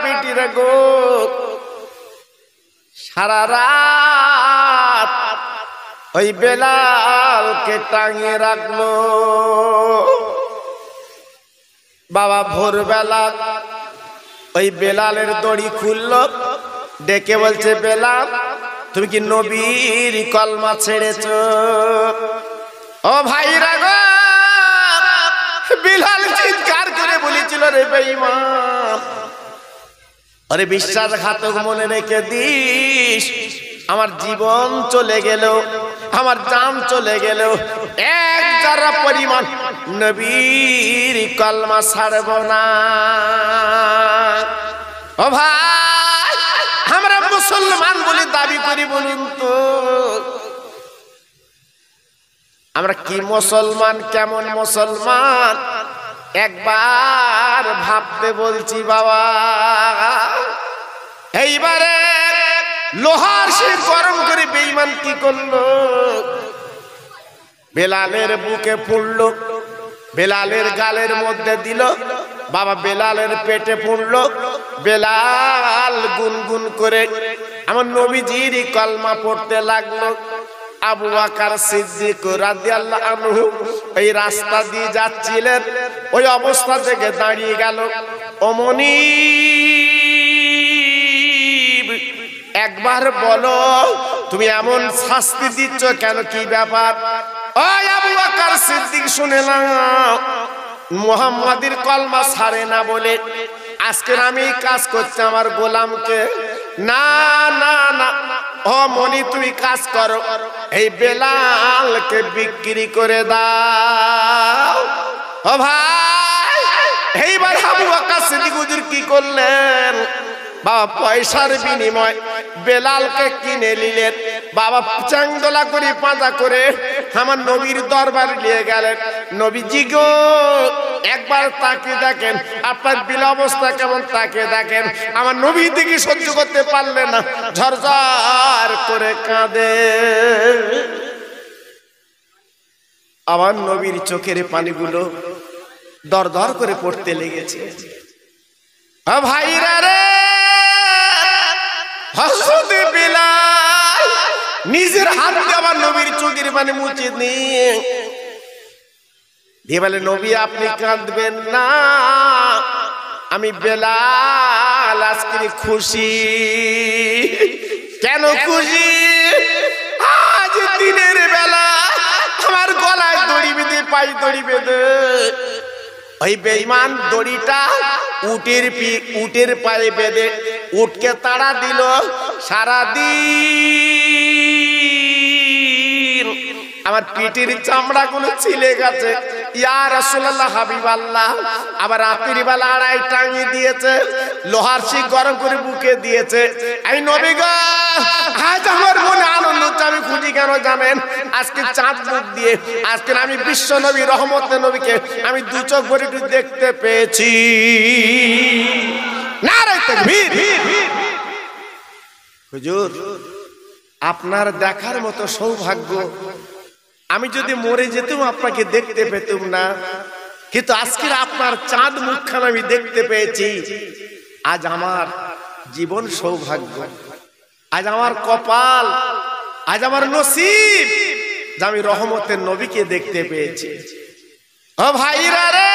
বেটি রে গো সারা রাত ওই বেলালকে টাঙিয়ে রাখলো। বাবা ভোরবেলা ওই বেলালের দড়ি খুললো, ডেকে বলছে বেলাল তুমি কি নবীর কলমা ছেড়েছ? ও ভাইরা গো, বেলাল চিৎকার করে বলেছিল রে বেঈমান, আরে বিশ্বাসঘাতক মনে রেখে দিস, আমার জীবন চলে গেল, আমার জান চলে গেল, এক যারা পরিমাণ নবীর কলমা ছাড়ব না। ও ভাই, আমরা মুসলমান বলে দাবি করি, বলুন তো আমরা কি মুসলমান, কেমন মুসলমান একবার ভাবতে বলছি বাবা। এইবারে লোহার শিক গরম করে বেঈমান কি করলো, বেলালের বুকে পুড়লো, বেলালের গালের মধ্যে দিল, বাবা বেলালের পেটে পুড়লো। বেলাল গুনগুন করে আমার নবীজির কলমা পড়তে লাগলো। আবু বকর সিদ্দিক রাদিয়াল্লাহু আনহু এই রাস্তা দিয়ে যাচ্ছিলেন, ওই অবস্থা থেকে দাঁড়িয়ে গেল। অমনি একবার বলো তুমি এমন শাস্তি দিচ্ছ কেন, কি ব্যাপার? ওই আবু বকর সিদ্দিক শুনে নাও, মুহাম্মাদের কলমা ছাড়ে না বলে আজকে আমি কাজ করছি আমার গোলামকে। না না না, ও মনি তুমি কাজ করো, এই বেলালকে বিক্রি করে দাও। ও ভাই, এইবার আবু বকর সিদ্দিক হুজুর কি করলেন, বাবা পয়সার বিনিময় বেলালকে কিনে নিলেন। বাবা চাংদোলা করে পাঁজা করে আমার নবীর দরবারে নিয়ে গেলেন। নবীজি গো একবার তাকে দেখেন, আপনার বিল অবস্থা কেমন তাকে দেখেন। আমার নবী দিকে সহ্য করতে পারলেন না, ঝরঝর করে কাঁদে। আমার নবীর চোখের পানিগুলো দর দর করে পড়তে লেগেছে। ভাইরা রে, হযরত বেলাল নিজের হাত দিয়ে আমার নবীর চোখের পানি মুছে দিয়ে বলে নবী আপনি কাঁদবেন না, আমি বেলাল আজকে খুশি। কেন খুশি? আজ দিনের বেলা আমার গলায় দড়ি বেঁধে, পায়ে দড়ি বেঁধে ওই বেঈমান দড়িটা উটের পায়ে বেঁধে উটকে তাড়া দিল। সারাদিন আমার পিঠের চামড়া গুলো ছিলে গেছে। ইয়া রাসূলুল্লাহ, হাবিবাল্লাহ, আবার রাতের বেলা আড়াই টাঙিয়ে দিয়েছে, লোহার শিক গরম করে বুকে দিয়েছে। এই নবী গো, আজ আমার মনে আনন্দ হচ্ছে। আমি খুঁজি কেন জানেন? আজকে চাঁদ মুখ দিয়ে আজকে আমি বিশ্ব নবী রহমতের নবীকে আমি দু চোখ ভরে দেখতে পেয়েছি। নারে তাকবীর। হুজুর আপনার দেখার মতো সৌভাগ্য আমি যদি মরে যেতাম আপনাকে দেখতে পেতাম না, কিন্তু আজকে আপনার চাঁদ মুখখানা আমি দেখতে পেয়েছি। আজ আমার জীবন সৌভাগ্য, আজ আমার কপাল, আজ আমার নসিব যে আমি রহমতের নবীকে দেখতে পেয়েছি। ও ভাইরা রে,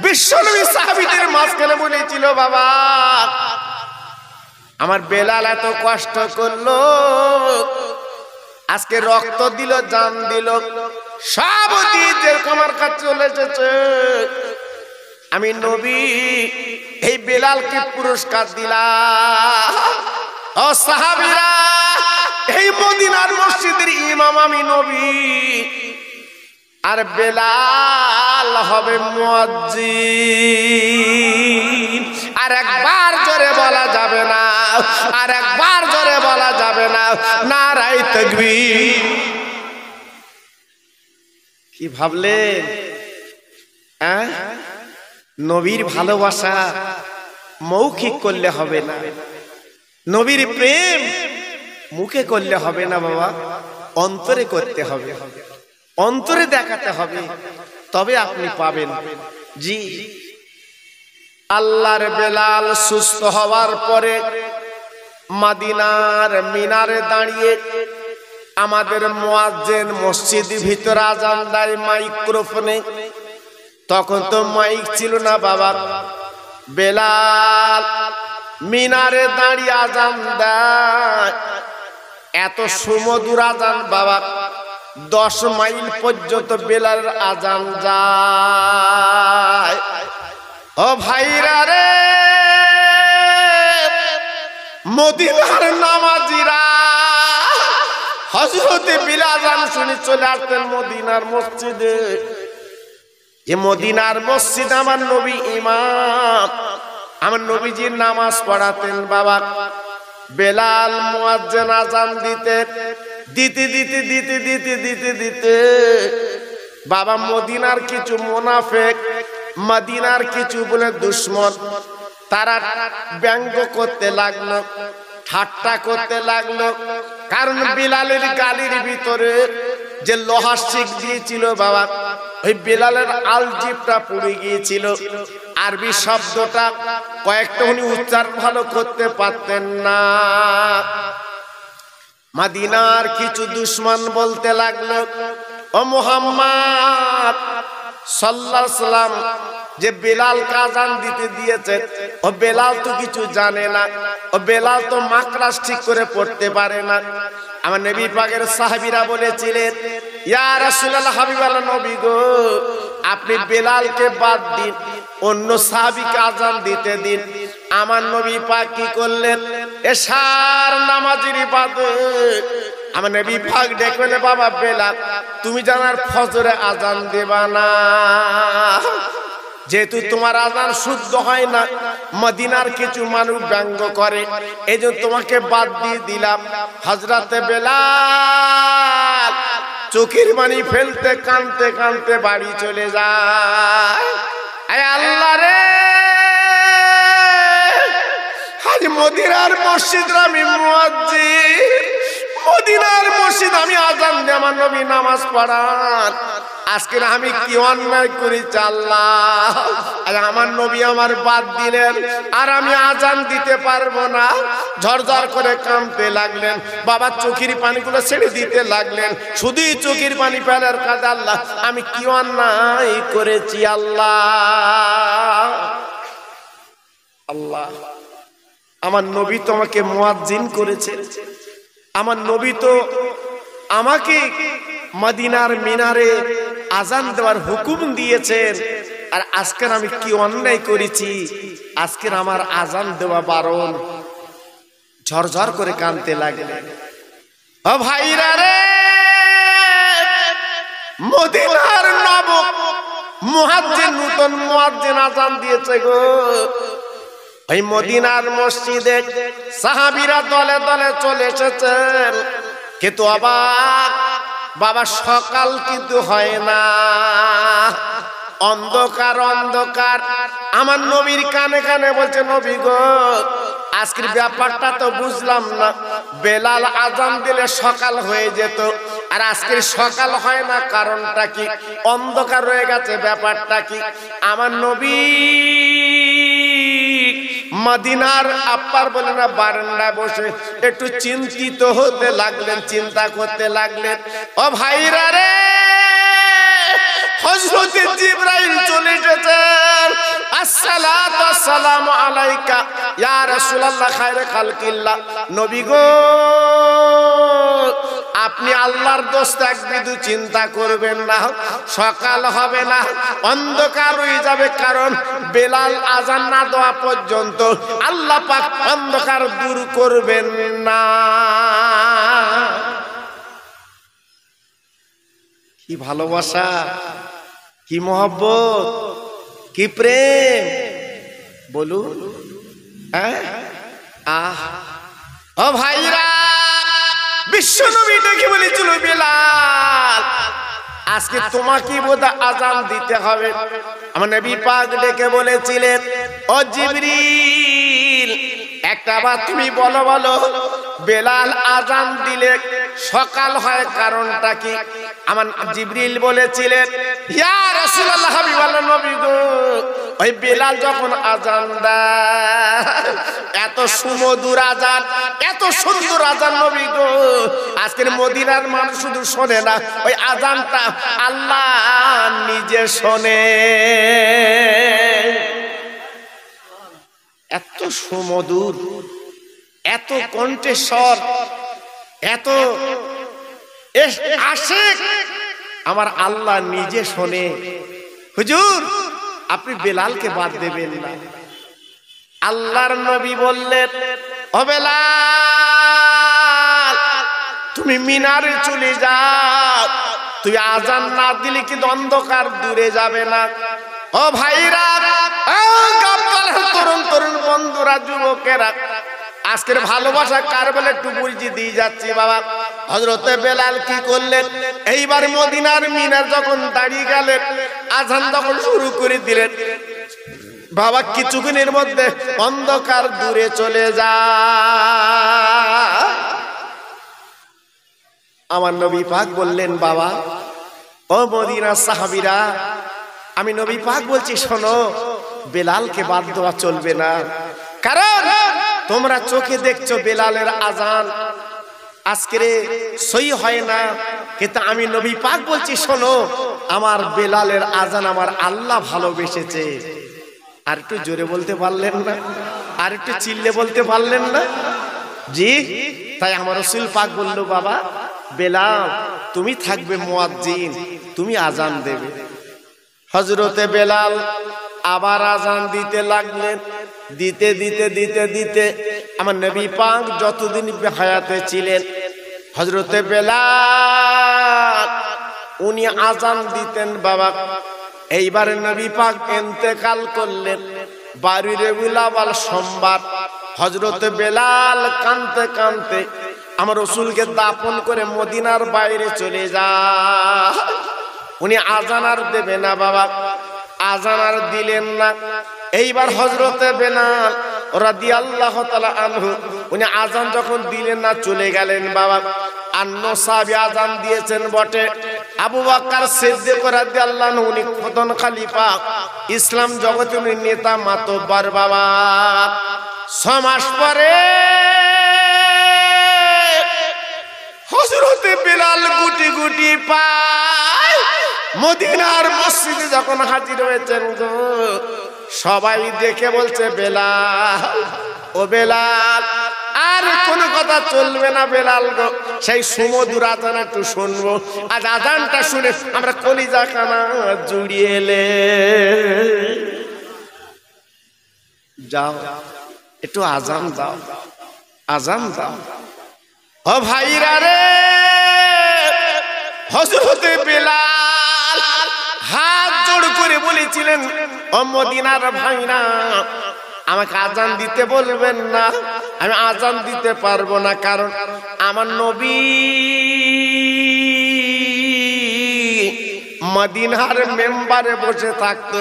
বিশ্বনবী সাহাবীদের মাঝখানে বলেছিল বাবা আমার বেলাল এত কষ্ট করলো, আজকে রক্ত দিল, জান দিল, সব দিয়ে যেরকম আমার কাছে চলে এসেছে, আমি নবী এই বেলালকে পুরস্কার দিলাম। ও সাহাবীরা, এই মদিনার মসজিদের ইমাম আমি নবী, আর বেলাল হবে মুয়াজ্জিন। আর একবার জোরে বলা যাবে না, আর একবার জোরে বলা যাবে না, নারায়ে তাকবীর। কি ভাবলেন? নবীর ভালোবাসা মৌখিক করলে হবে না, নবীর প্রেম মুখে করলে হবে না বাবা, অন্তরে করতে হবে, অন্তরে দেখাতে হবে, তবে আপনি পাবেন। জি আল্লাহর বেলাল সুস্থ হওয়ার পরে মদিনার মিনারে দাঁড়িয়ে আমাদের মুয়াজ্জিন মসজিদের ভিতরে আজান দেয় মাইক্রোফোনে। তখন তো মাইক ছিল না বাবা। বেলাল মিনারে দাঁড়িয়ে আজান দেয়, এত সুমধুর আজান বাবা, 10 মাইল পর্যন্ত বেলালের আজান যায়। ও ভাইরা রে, মদিনার নামাজিরা হযরতে বিলাল আজান শুনে চলে আসতেন মদিনার মসজিদে। যে মদিনার মসজিদ আমার নবী ইমাম, আমার নবীজির নামাজ পড়াতেন বাবা। বেলাল মুয়াজ্জিন আজান দিতে দিতে দিতে দিতে দিতে দিতে দিতে বাবা মদিনার কিছু মুনাফিক, মদিনার কিছু বলে দুশমন, তারা ব্যঙ্গ করতে লাগলো, ঠাট্টা করতে লাগলো। কারণ বিলালের গালির ভিতরে যে লোহার শিক দিয়েছিল বাবা, ওই বিলালের আলজিবটা পুড়ে গিয়েছিল। আরবি শব্দটা কয়েকটা উনি উচ্চারণ ভালো করতে পারতেন না। মদিনার কিছু দুশমন বলতে লাগলো, ও মুহাম্মদ সাল্লাল্লাহু আলাইহি সাল্লাম যে বেলালকে আজান দিতে দিয়েছে, ও বেলাল তো কিছু জানে না, ও বেলাল তো মাকরাস ঠিক করে পড়তে পারে না। আমার নবী পাকের সাহাবীরা বলেছিলেন, ইয়া রাসূলুল্লাহ, হাবিবাল্লাহ নবী গো, আপনি বেলালকে বাদ দিন, অন্য সাহাবীকে আজান দিতে দিন। আমার নবী পাক কি করলেন, এশার নামাজের ইবাদত আমার নবী পাক ডেকে বলে, বাবা বেলাল, তুমি জানার ফজরে আজান দেবা না, যেহেতু তোমার আজান শুদ্ধ হয় না, মদিনার কিছু মানুষ ব্যঙ্গ করে, এইজন্য তোমাকে বাদ দিয়ে দিলাম। হযরতে বেলাল চোখের পানি ফেলতে কাঁদতে কাঁদতে বাড়ি চলে যায়। আয় আল্লাহ রে, আজ মদিনার মসজিদ আমি মুয়াজ্জিন, মদিনার মসজিদ আমি আজান দিয়ে আমার নবী নামাজ পড়ান, আজকে আমি কি অন্যায় করেছি আল্লাহ, আর আমার নবী আমার বাদ দিলেন, আর আমি আজান দিতে পারবো না। ঝরঝর করে কাঁদতে লাগলেন বাবা, চোখের পানিগুলো ছেড়ে দিতে লাগলেন, শুধুই চোখের পানি ফেলার কাজ, আল্লাহ আমি কি অন্যায় করেছি আল্লাহ। আল্লাহ, আমার নবী তোমাকে মুয়াজ্জিন করেছে, আমার নবী তো আমাকে মদিনার মিনারে আজান দেওয়ার হুকুম দিয়েছেন, আর আজকের আমি কি অন্যায় করেছি, আজকের আমার আজান দেওয়া বারণ। ঝরঝর করে কাঁদতে লাগলেন। ও ভাইরা রে, মদিনার নব মুয়াজ্জিন, নতুন মুয়াজ্জিন আজান দিয়েছে গো। এই মদিনার মসজিদে সাহাবীরা দলে দলে চলে এসেছেন, কিন্তু অবাক বাবা, সকাল কিন্তু হয় না, অন্ধকার অন্ধকার। আমার নবীর কানে কানে বলছে, নবী গো, আজকের ব্যাপারটা তো বুঝলাম না, বেলাল আজান দিলে সকাল হয়ে যেত, আর আজকের সকাল হয় না, কারণটা কি? অন্ধকার রয়ে গেছে, ব্যাপারটা কি? আমার নবী মদিনার আপ্পার বলে না বারান্দায় বসে একটু চিন্তিত হতে লাগলেন, চিন্তা করতে লাগলেন। ও ভাইরা রে, হযরতে জিবরাইল চলে এসেছেন। আসসালাতু আসসালামু আলাইকা ইয়া রাসূলুল্লাহ খায়রে খালকিল্লাহ। নবী গো, আপনি আল্লাহর দোস্ত, এক বিন্দু চিন্তা করবেন না, সকাল হবে না, অন্ধকার হয়ে যাবে, কারণ বেলাল আজান না দেওয়া পর্যন্ত আল্লাহ পাক অন্ধকার দূর করবেন না। কি ভালোবাসা, কি মহব্বত, কি প্রেম বলুন। হ্যাঁ, ও ভাইরা, বিশ্বনবী ডেকে বলেছিল, বেলাল আজকে তোমাকে বোধহয় আজান দিতে হবে। আমার নবী পাক ডেকে বলেছিলেন, ও জিবরিল, একটা বার তুমি বলো বলো, বেলাল আজান দিলে সকাল হয়, কারণটা কি? আমার জিবরিল বলেছিলেন, ইয়া রাসূলুল্লাহ, হাবিবাল্লাহ নবী গো, ওই বেলাল যখন আজান দেয়, এত সুমধুর আজান, এত সুন্দর আজান নবী গো, আজকের মদিনার মানুষ শুধু শোনে না, ওই আজানটা আল্লাহ নিজে শোনে। এত সুমধুর, এত কণ্ঠস্বর, এত আশিক, আমার আল্লাহ নিজে শোনে। হুজুর আপনি বেলালকে বাদ দেবেন না। আল্লাহর নবী বললেন, ও বেলাল তুমি মিনারে চলে যাও, তুই আজান না দিলে কি অন্ধকার দূরে যাবে না? ও ভাইরা, তরুণ তরুণ বন্ধুরা, যুবকেরা, আজকের ভালোবাসা কার বলে একটু পরিচয় দিয়ে যাচ্ছি বাবা। হযরতে বেলাল কি করলেন, এইবার মদিনার মিনার যখন দাঁড়িয়ে গেলেন, আজান যখন শুরু করে দিলেন, বাবা কিছুক্ষণের মধ্যে অন্ধকার দূরে চলে যায়। আমার নবী পাক বললেন, বাবা ও মদিনার সাহাবীরা, আমি নবী পাক বলছি শোনো, বেলালকে বাদ দেওয়া চলবে না। কারণ তোমরা চোখে দেখছো বেলালের আজান আজকের সই হয় না, কিন্তু আমি নবী পাক বলছি শোনো, আমার বেলালের আজান আমার আল্লাহ ভালোবেসেছে। আর একটু জোরে বলতে পারলেন না? আর একটু চিল্লে বলতে পারলেন না? জি। তাই আমার রাসূল পাক বলল, বাবা বেলাল তুমি থাকবে মুয়াজ্জিন, তুমি আজান দেবে। হযরতে বেলাল আবার আজান দিতে লাগলেন। দিতে দিতে দিতে দিতে আমার নবী পাক যতদিন হায়াতে ছিলেন, হযরতে বেলাল উনি আজান দিতেন বাবা। এইবার নবী পাক ইন্তেকাল করলেন 12 রবিউল আউয়াল সোমবার। হযরতে বেলাল কাঁদতে কাঁদতে আমার রাসূলকে দাফন করে মদিনার বাইরে চলে যায়। উনি আজান আর দেবে না বাবা, আজান আর দিলেন না। এইবার হযরতে বেলাল রাদিয়াল্লাহু তাআলা আনহু উনি আজান যখন দিলেন না, চলে গেলেন বাবা। অন্য সাহাবী আজান দিয়েছেন বটে, আবু বকর সিদ্দিক রাদিয়াল্লাহু আনহু উনি প্রথম খলিফা, ইসলাম জগতে উনি নেতা মাতব্বর বাবা। 6 মাস পরে হযরতে বেলাল গুটি গুটি পায় মদিনার মসজিদে যখন হাজির হয়েছেন গো, সবাই দেখে বলছে, বেলাল ও বেলাল, আর কোন কথা চলবে না বেলাল গো, সেই সুমধুর আজান একটু শুনবো। আজ আজানটা শুনে আমরা কলিজা কানা জুড়িয়ে এলে। যাও একটু আজান দাও, আজান দাও। ও ভাইরা রে, হযরতে বেলাল হাত জোড় করে বলেছিলেন, ও মদিনার ভাইরা, আমাকে আজান দিতে বলবেন না, আমি আজান দিতে পারবো না। কারণ আমার নবী মদিনার মেম্বারে বসে থাকতো,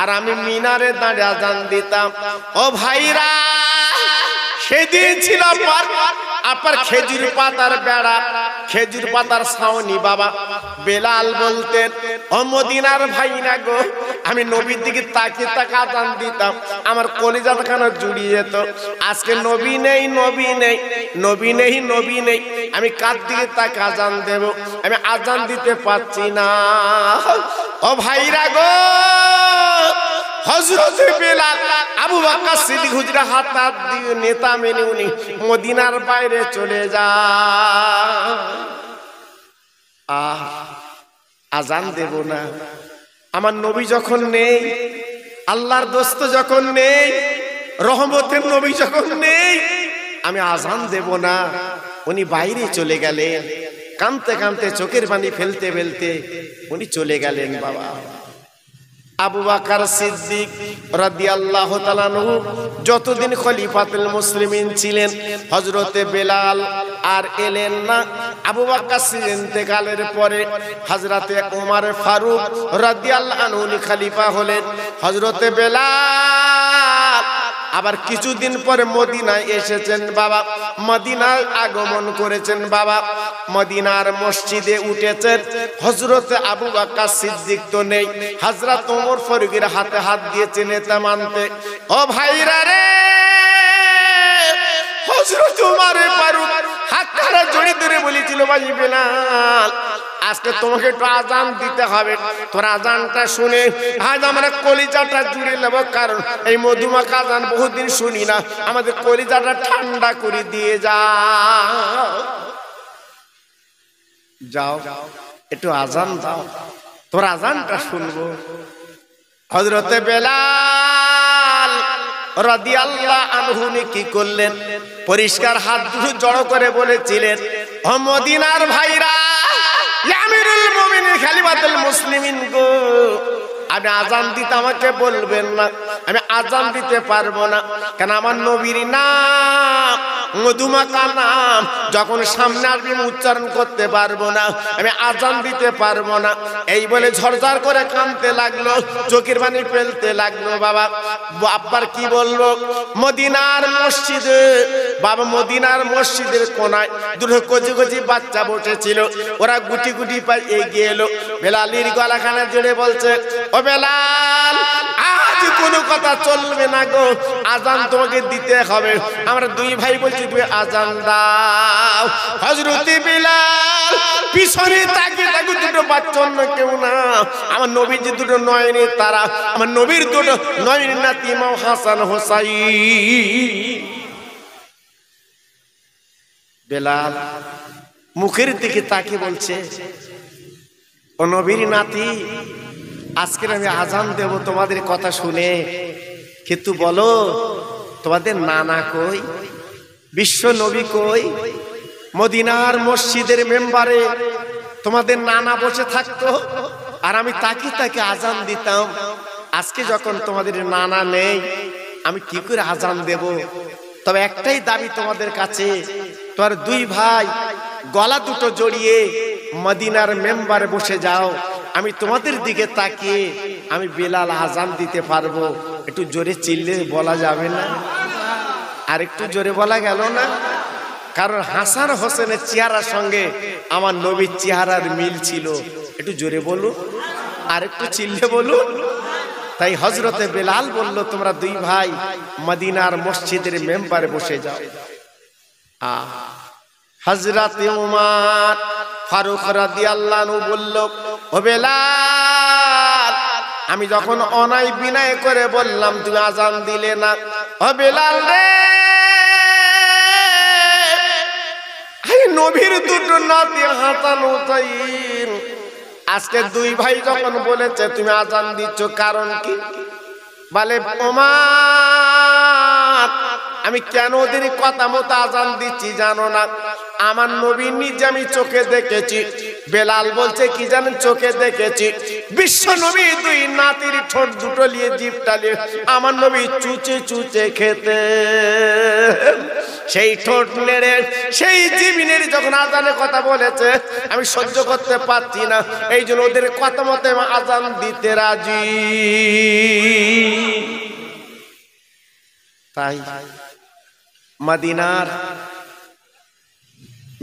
আর আমি মিনারে দাঁড়িয়ে আজান দিতাম। ও ভাইরা, সেদিন ছিল আপনার খেজুর পাতার বেড়া, খেজুর পাতার ছাউনি বাবা। বেলাল বলতেন, ও মদিনার ভাই না গো, আমি নবীর দিকে তাকিয়ে তাকে আজান দিতাম, আমার কলিজাখানা জুড়িয়ে যেত। আজকে নবী নেই, নবী নেই, নবী নেই, নবী নেই, আমি কার দিকে তাকে আজান দেব? আমি আজান দিতে পারছি না। ও ভাইরা গো, হযরতে বেলাল আবু বকর সিদ্দিক হুজুরের হাত দিয়ে নেতা মেনে উনি মদিনার বাইরে চলে যায়। আজান দেব না, আমার নবী যখন নেই, আল্লাহর দোস্ত যখন নেই, রহমতের নবী যখন নেই, আমি আজান দেব না। উনি বাইরে চলে গেলেন, কাঁদতে কাঁদতে চোখের পানি ফেলতে ফেলতে উনি চলে গেলেন বাবা। আবু বকর সিদ্দিক রাদিয়াল্লাহু তাআলা আনহু যতদিন খলিফাতুল মুসলিমিন ছিলেন, হযরতে বেলাল আর এলেন না। আবু বকর সিদ্দিক ইন্তেকালের পরে হযরতে ওমর ফারুক রাদিয়াল্লাহু আনহু খলিফা হলেন। হযরতে বেলাল আবার কিছুদিন পরে মদিনায় এসেছেন বাবা, মদিনায় আগমন করেছেন বাবা, মদিনার মসজিদে উঠেছেন। হযরত আবু বকর সিদ্দিক তো নেই, হযরত ওমর ফারুকের হাতে হাত দিয়েছেন নেতা মানতে। ও ভাইরা রে, হযরত ওমর ফারুক হাতটা জড়িয়ে ধরে বলেছিল, ভাই বেলাল আজকে তোমাকে একটু আজান দিতে হবে, তোর আজানটা শুনে আজ আমরা কলিজাটা জুড়ে নেব, কারণ এই মধুমাখা আজান বহুদিন শুনি না, আমাদের কলিজাটা ঠান্ডা করে দিয়ে যাও একটু আজান দাও, তোর আজানটা শুনবো। হযরতে বেলাল রাদিয়াল্লাহু আনহু কি করলেন, পরিষ্কার হাত দুটো জড়ো করে বলেছিলেন, ও মদিনার ভাইরা, আমিরুল মুমিনিন খলিফাতুল মুসলিমিন গো, আমি আজান দিতে আমাকে বলবেন না, আমি আজান দিতে পারবো না, কেন আমার নবীর নাম মধুমাখা নাম যখন সামনে আসবে উচ্চারণ করতে পারবো না, আমি আজান দিতে পারবো না। এই বলে ঝরঝর করে কাঁদতে লাগলো, চোখের পানি ফেলতে লাগলো। বাবা আব্বার কি বলবো, মদিনার মসজিদে বাবা, মদিনার মসজিদের কোনায় দুটো কচি কচি বাচ্চা বসেছিল, ওরা গুটি গুটি পায়ে এগিয়ে এলো, বেলালের গলাখানা জুড়ে বলছে, ও বেলাল আজ কোনো কথা চলবে না গো, আজান তোমাকে দিতে হবে। আমরা দুই ভাই বলছি তুমি আজান দাও। হযরত বেলাল পিছনে তাকিয়ে তাকিয়ে, দুটো বাচ্চা অন্য কেউ না, আমার নবীর যে দুটো নয়নের তারা, আমার নবীর দুটো নয়নের নাতি ইমাম হাসান হোসাইন। বেলাল মুখের দিকে তাকিয়ে বলছে, ও নবীর নাতি, আজকে আমি আজান দেব তোমাদের কথা শুনে, কিন্তু বলো তোমাদের নানা কই, বিশ্ব নবী কই? মদিনার মসজিদের মেম্বারে তোমাদের নানা বসে থাকতো, আর আমি তাকে তাকে আজান দিতাম। আজকে যখন তোমাদের নানা নেই, আমি কি করে আজান দেব? তবে একটাই দাবি তোমাদের কাছে, তোমার দুই ভাই গলা দুটো জড়িয়ে মদিনার মেম্বারে বসে যাও, আমি তোমাদের দিকে তাকিয়ে আমি বেলাল আজান দিতে পারবো। একটু জোরে চিল্লে বলা যাবে না? আর একটু জোরে বলা গেল না? কারণ হাসান হোসেনের চেহারার সঙ্গে আমার নবীর চেহারার মিল ছিল। একটু জোরে বলুন, আর একটু চিল্লে বলুন। তাই হযরতে বেলাল বলল, তোমরা দুই ভাই মদিনার মসজিদের মেম্বারে বসে যাও। হযরতে ওমর ফারুক রাদিয়াল্লাহু আনহু বলল, ও বেলাল, আমি যখন অনাই বিনয় করে বললাম তুমি আজান দিলে না, ও বেলাল রে, নবীর দুটো নাতি হাসান হোসাইন, আজকে দুই ভাই যখন বলেছে তুমি আজান দিচ্ছ, কারণ কি? বলে ওমর, আমি কেন ওদের কথা মতো আজান দিচ্ছি জানো না? আমার নবী নিজে আমি চোখে দেখেছি। বেলাল বলছে কি জানেন, চোখে দেখেছি বিশ্ব নবী দুই নাতির ঠোঁট দুটো নিয়ে জিভটা নিয়ে আমার নবী চুচে চুচে খেতে, সেই ঠোঁট নেড়ে সেই জিভ নেড়ে যখন আজানের কথা বলেছে, আমি সহ্য করতে পারছি না, এই জন্য ওদের কথা মতো আজান দিতে রাজি। তাই মদিনার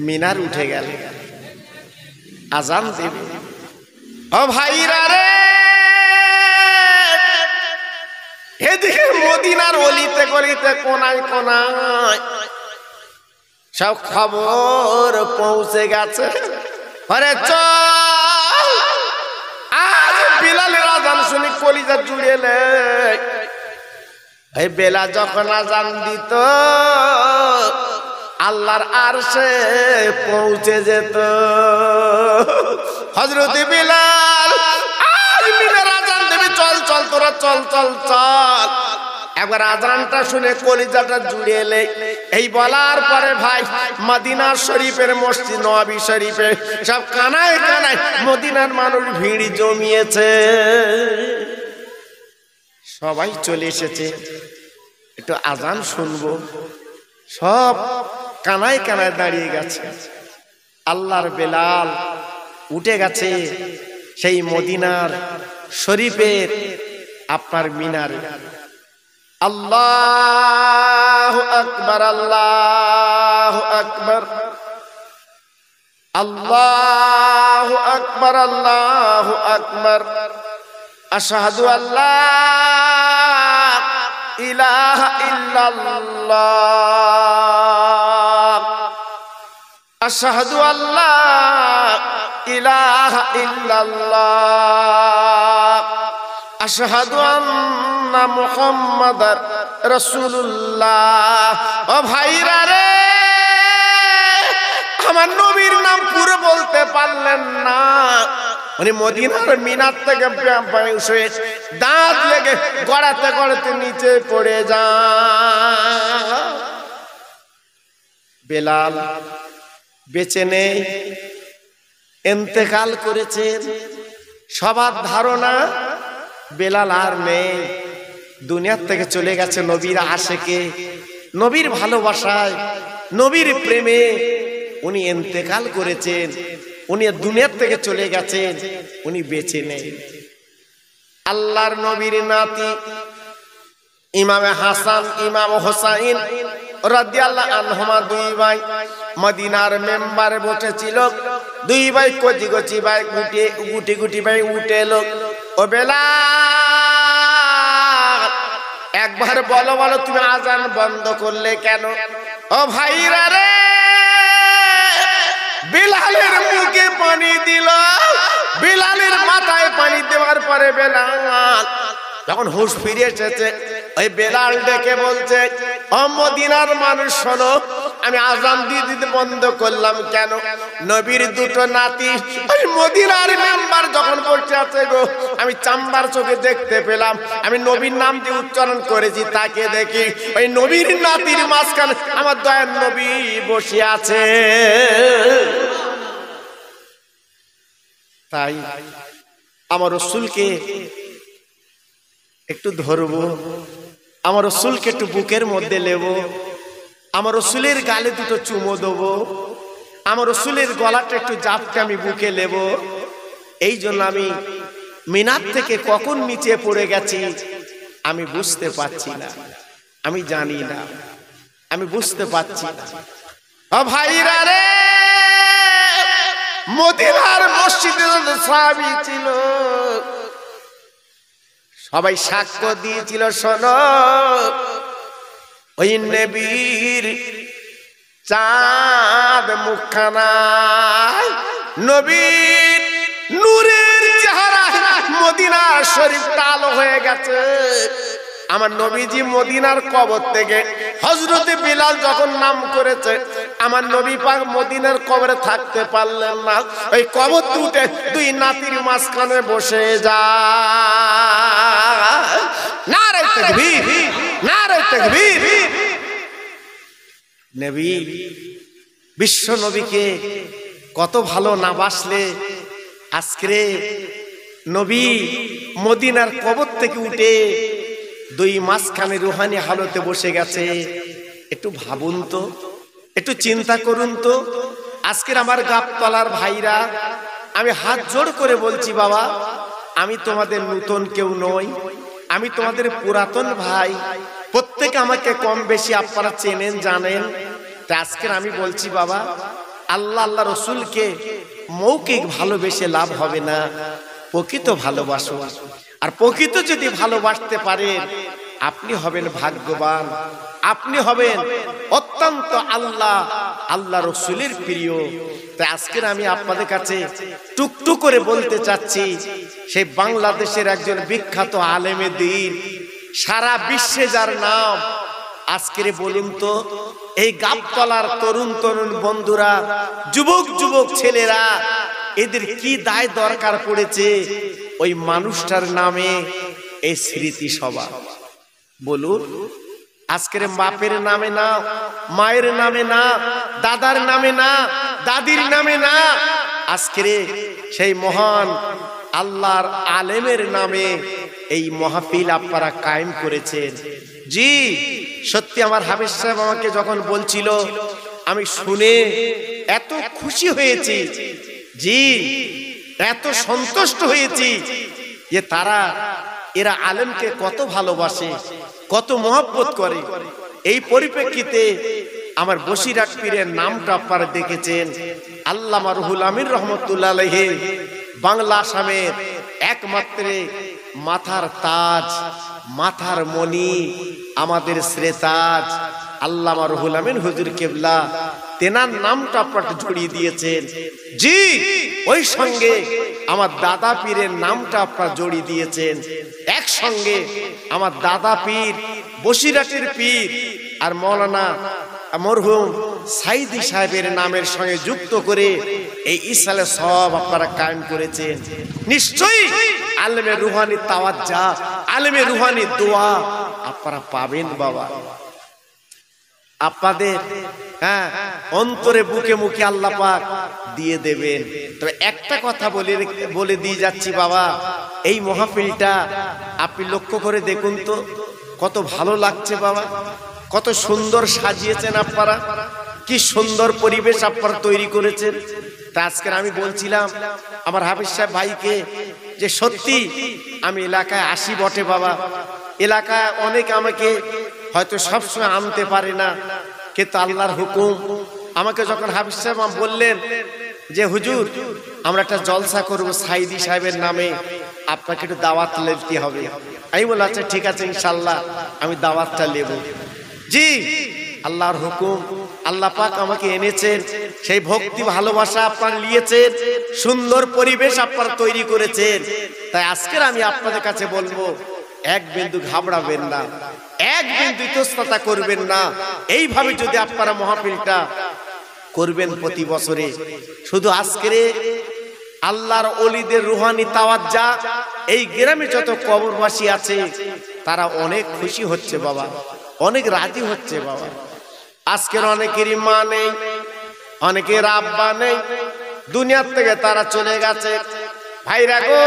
মিনার উঠে গেল, আজান দেবে। ও ভাইরা রে, এদিকে মদিনার অলিতে গলিতে কোনায় কোনায় সব খবর পৌঁছে গেছে। আরে চল, আজ বিলালের আজান শুনি কলিজা জুড়েলে। এই বেলা যখন আজান দিত, আল্লাহর আরশে পৌঁছে যেত। হযরত বিলাল আজ মিনার আজান দেবে, চল চল তোরা চল চল চল। একবার আজানটা শুনে কলিজাটা জুড়ে এলে। এই বলার পরে ভাই মদিনা শরীফের মসজিদ নববী শরীফে সব কানায় কানায় মদিনার মানুষ ভিড় জমিয়েছে, সবাই চলে এসেছে একটু আজান শুনবো। সব কানায় কানায় দাঁড়িয়ে গেছে। আল্লাহর বেলাল উঠে গেছে সেই মদিনার শরীফের আপনার মিনারে। আল্লাহু আকবার, আল্লাহু আকবার, আল্লাহু আকবার, আল্লাহু আকবার। আশহাদু আল্লা ইলাহা ইল্লাল্লাহ, আশহাদু আল্লা ইলাহা ইল্লাল্লাহ, আশহাদু আন্না মুহাম্মাদার রাসূলুল্লাহ। ও ভাইরা রে, আমার নবীর নাম পুরো বলতে পারলেন না, উনি মদিনার মিনার থেকে দাঁত লেগে গড়াতে গড়াতে নিচে পড়ে যান। বেলাল বেঁচে নেই, ইন্তেকাল করেছেন। সবার ধারণা বেলাল আর নেই, দুনিয়ার থেকে চলে গেছে নবীর আশেকে, নবীর ভালোবাসায়, নবীর প্রেমে উনি ইন্তেকাল করেছেন, উনি দুনিয়ার থেকে চলে গেছেন, উনি বেঁচে নেই। আল্লাহর নবীর নাতি ইমাম হাসান, ইমাম হোসাইন রাদিয়াল্লাহু আনহুমা দুই ভাই মদিনার মেম্বারে বসেছিল। দুই ভাই কচি কচি ভাই গুটি গুটি ভাই উঠে এলো। ও বেলাল, একবার বলো বলো তুমি আজান বন্ধ করলে কেন? ও ভাইরা রে, বেলালের মুখে পানি দিল, বেলালের মাথায় পানি দেওয়ার পরে বেলাল যখন হুঁশ ফিরে এসেছে, ওই বেলাল ডেকে বলছে, ও মদিনার মানুষ শোনো, আমি আজান দিয়ে দিতে বন্ধ করলাম কেন? নবীর দুটো নাতি ওই মদিনার মেম্বার যখন বসে আছে গো, আমি চাম্বার চোখে দেখতে পেলাম, আমি নবীর নাম দিয়ে উচ্চারণ করেছি, তাকে দেখি ওই নবীর নাতির মাঝখানে আমার দয়ার নবী বসে আছে। তাই আমার রাসূলকে একটু ধরবো, আমার রাসূলকে একটু বুকের মধ্যে নেব, আমার রাসূলের গালে দুটো চুমো দেবো, আমার রাসূলের গলাটা একটু জাপটে আমি বুকে নেব। এই জন্য আমি মিনার থেকে কখন নিচে পড়ে গেছি আমি বুঝতে পারছি না, আমি জানি না, আমি বুঝতে পারছি না। ও ভাইরা রে, মদিনার মসজিদে সাহাবী ছিল, সবাই সাক্ষ্য দিয়েছিল, শোনো ওই নবীর চাঁদ মুখখানা, নবীর নূরের চেহারা মদিনা শরীফ আলো হয়ে গেছে। আমার নবীজি মদিনার কবর থেকে হযরতে বিলাল যখন নাম করেছে, আমার নবী পাক মদিনার কবরে থাকতে পারলেন না, ওই কবর উঠে দুই নাতির মাঝখানে বসে যায়। নারে তাকবীর, নারে তাকবীর। নবী, বিশ্ব নবীকে কত ভালো না বাসলে আজকে নবী মদিনার কবর থেকে উঠে দুই মাঝখানে রুহানি হালতে বসে গেছে। একটু ভাবুন তো, একটু চিন্তা করুন তো। আজকের আমার গাবতলার ভাইরা, আমি হাত জোড় করে বলছি, বাবা আমি তোমাদের নতুন কেউ নই, আমি তোমাদের পুরাতন ভাই, প্রত্যেকে আমাকে কম বেশি আপনারা চেনেন জানেন। তা আজকের আমি বলছি, বাবা আল্লাহ আল্লাহ রসুলকে মৌখিক ভালোবেসে লাভ হবে না, প্রকৃত ভালোবাসো। আর প্রকৃত যদি ভালোবাসতে পারেন আপনি হবেন ভাগ্যবান, আপনি হবেন অত্যন্ত আল্লাহ আল্লাহ রসুলের প্রিয়। তাই আজকের আমি আপনাদের কাছে টুকটুক করে বলতে চাচ্ছি, সেই বাংলাদেশের একজন বিখ্যাত আলেমে দ্বীন, সারা বিশ্বে যার নাম, আজকের বলুন তো এই গাবতলার তরুণ তরুণ বন্ধুরা, যুবক যুবক ছেলেরা, এদের কি দায় দরকার পড়েছে ওই মানুষটার নামে এই স্মৃতি সভা? বলুন, আজকের বাপের নামে না, মায়ের নামে না, দাদার নামে না, দাদির নামে না, আজকের সেই মহান আল্লাহর আলেমের নামে এই মাহফিল আপনারা কায়েম করেছেন। জি সত্যি, আমার হাফেজ সাহেব আমাকে যখন বলছিল আমি শুনে এত খুশি হয়েছি, জি এত সন্তুষ্ট হয়েছি যে এরা আলেমকে কত ভালোবাসে। কত মহব্বত করে। এই পরিপ্রেক্ষিতে আমার বসিরহাট পীরের নামটা আপনারা দেখেছেন, আল্লামা রুহুল আমিন রহমতুল্লাহ আলাইহি, বাংলা আসামের একমাত্র মাথার তাজ, মাথার মণি, আমাদের শ্রেতাজ আল্লামা রুহুল আমিন হুজুর কেবলা, তেনার নামটা আপনারা জড়িয়ে দিয়েছেন। জি, ওই সঙ্গে আমার দাদা পীরের নামটা আপনারা জড়িয়ে দিয়েছেন। একসঙ্গে আমার দাদা পীর, বসিরহাটের পীর আর মৌলানা মরহুম সাইদি সাহেবের নামের সঙ্গে যুক্ত করে এই ইসালে সব আপনারা কায়েম করেছেন। নিশ্চয়ই আলেমে রুহানি তাওয়াজ্জা, আলেমে রুহানি দোয়া আপনারা পাবেন বাবা। আপনাদের অন্তরে বুকে মুখে আল্লাহ পাক দিয়ে দেবেন। তবে একটা কথা বলে দিয়ে যাচ্ছি বাবা, এই মাহফিলটা আপনি লক্ষ্য করে দেখুন তো, কত ভালো লাগছে বাবা, কত সুন্দর সাজিয়েছেন আপনারা, কি সুন্দর পরিবেশ আপনারা তৈরি করেছেন। তা আজকে আমি বলছিলাম আমার হাফিজ সাহেব ভাইকে যে সত্যি আমি এলাকায় আসি বটে বাবা, এলাকায় অনেক আমাকে হয়তো সবসময় আনতে পারে না, কিন্তু আল্লাহর হুকুম আমাকে যখন হাফিজ সাহেব বললেন যে হুজুর আমরা একটা জলসা করব সাইদি সাহেবের নামে, আপনাকে একটু দাওয়াত নিতে হবে, আমি বললাম আচ্ছা ঠিক আছে ইনশাল্লাহ আমি দাওয়াতটা নেব। জি, আল্লাহর হুকুম, আল্লাহ পাক আমাকে এনেছেন, সেই ভক্তি ভালোবাসা আপনারা নিয়েছেন, সুন্দর পরিবেশ আপনারা তৈরি করেছেন। তাই আজকের আমি আপনাদের কাছে বলবো, এক বিন্দু ঘাবড়াবেন না, এক বিন্দু ইতস্ততা করবেন না। এইভাবে যদি আপনারা মাহফিলটা করবেন প্রতি বছরে, শুধু আজকের আল্লাহর ওলিদের রুহানি তাওয়াজ্জা, এই গ্রামে যত কবরবাসী আছে তারা অনেক খুশি হচ্ছে বাবা, অনেক রাজি হচ্ছে বাবা। আজকের অনেকেরই মা নেই, অনেকের আব্বা নেই, দুনিয়ার থেকে তারা চলে গেছে। ভাইরা গো,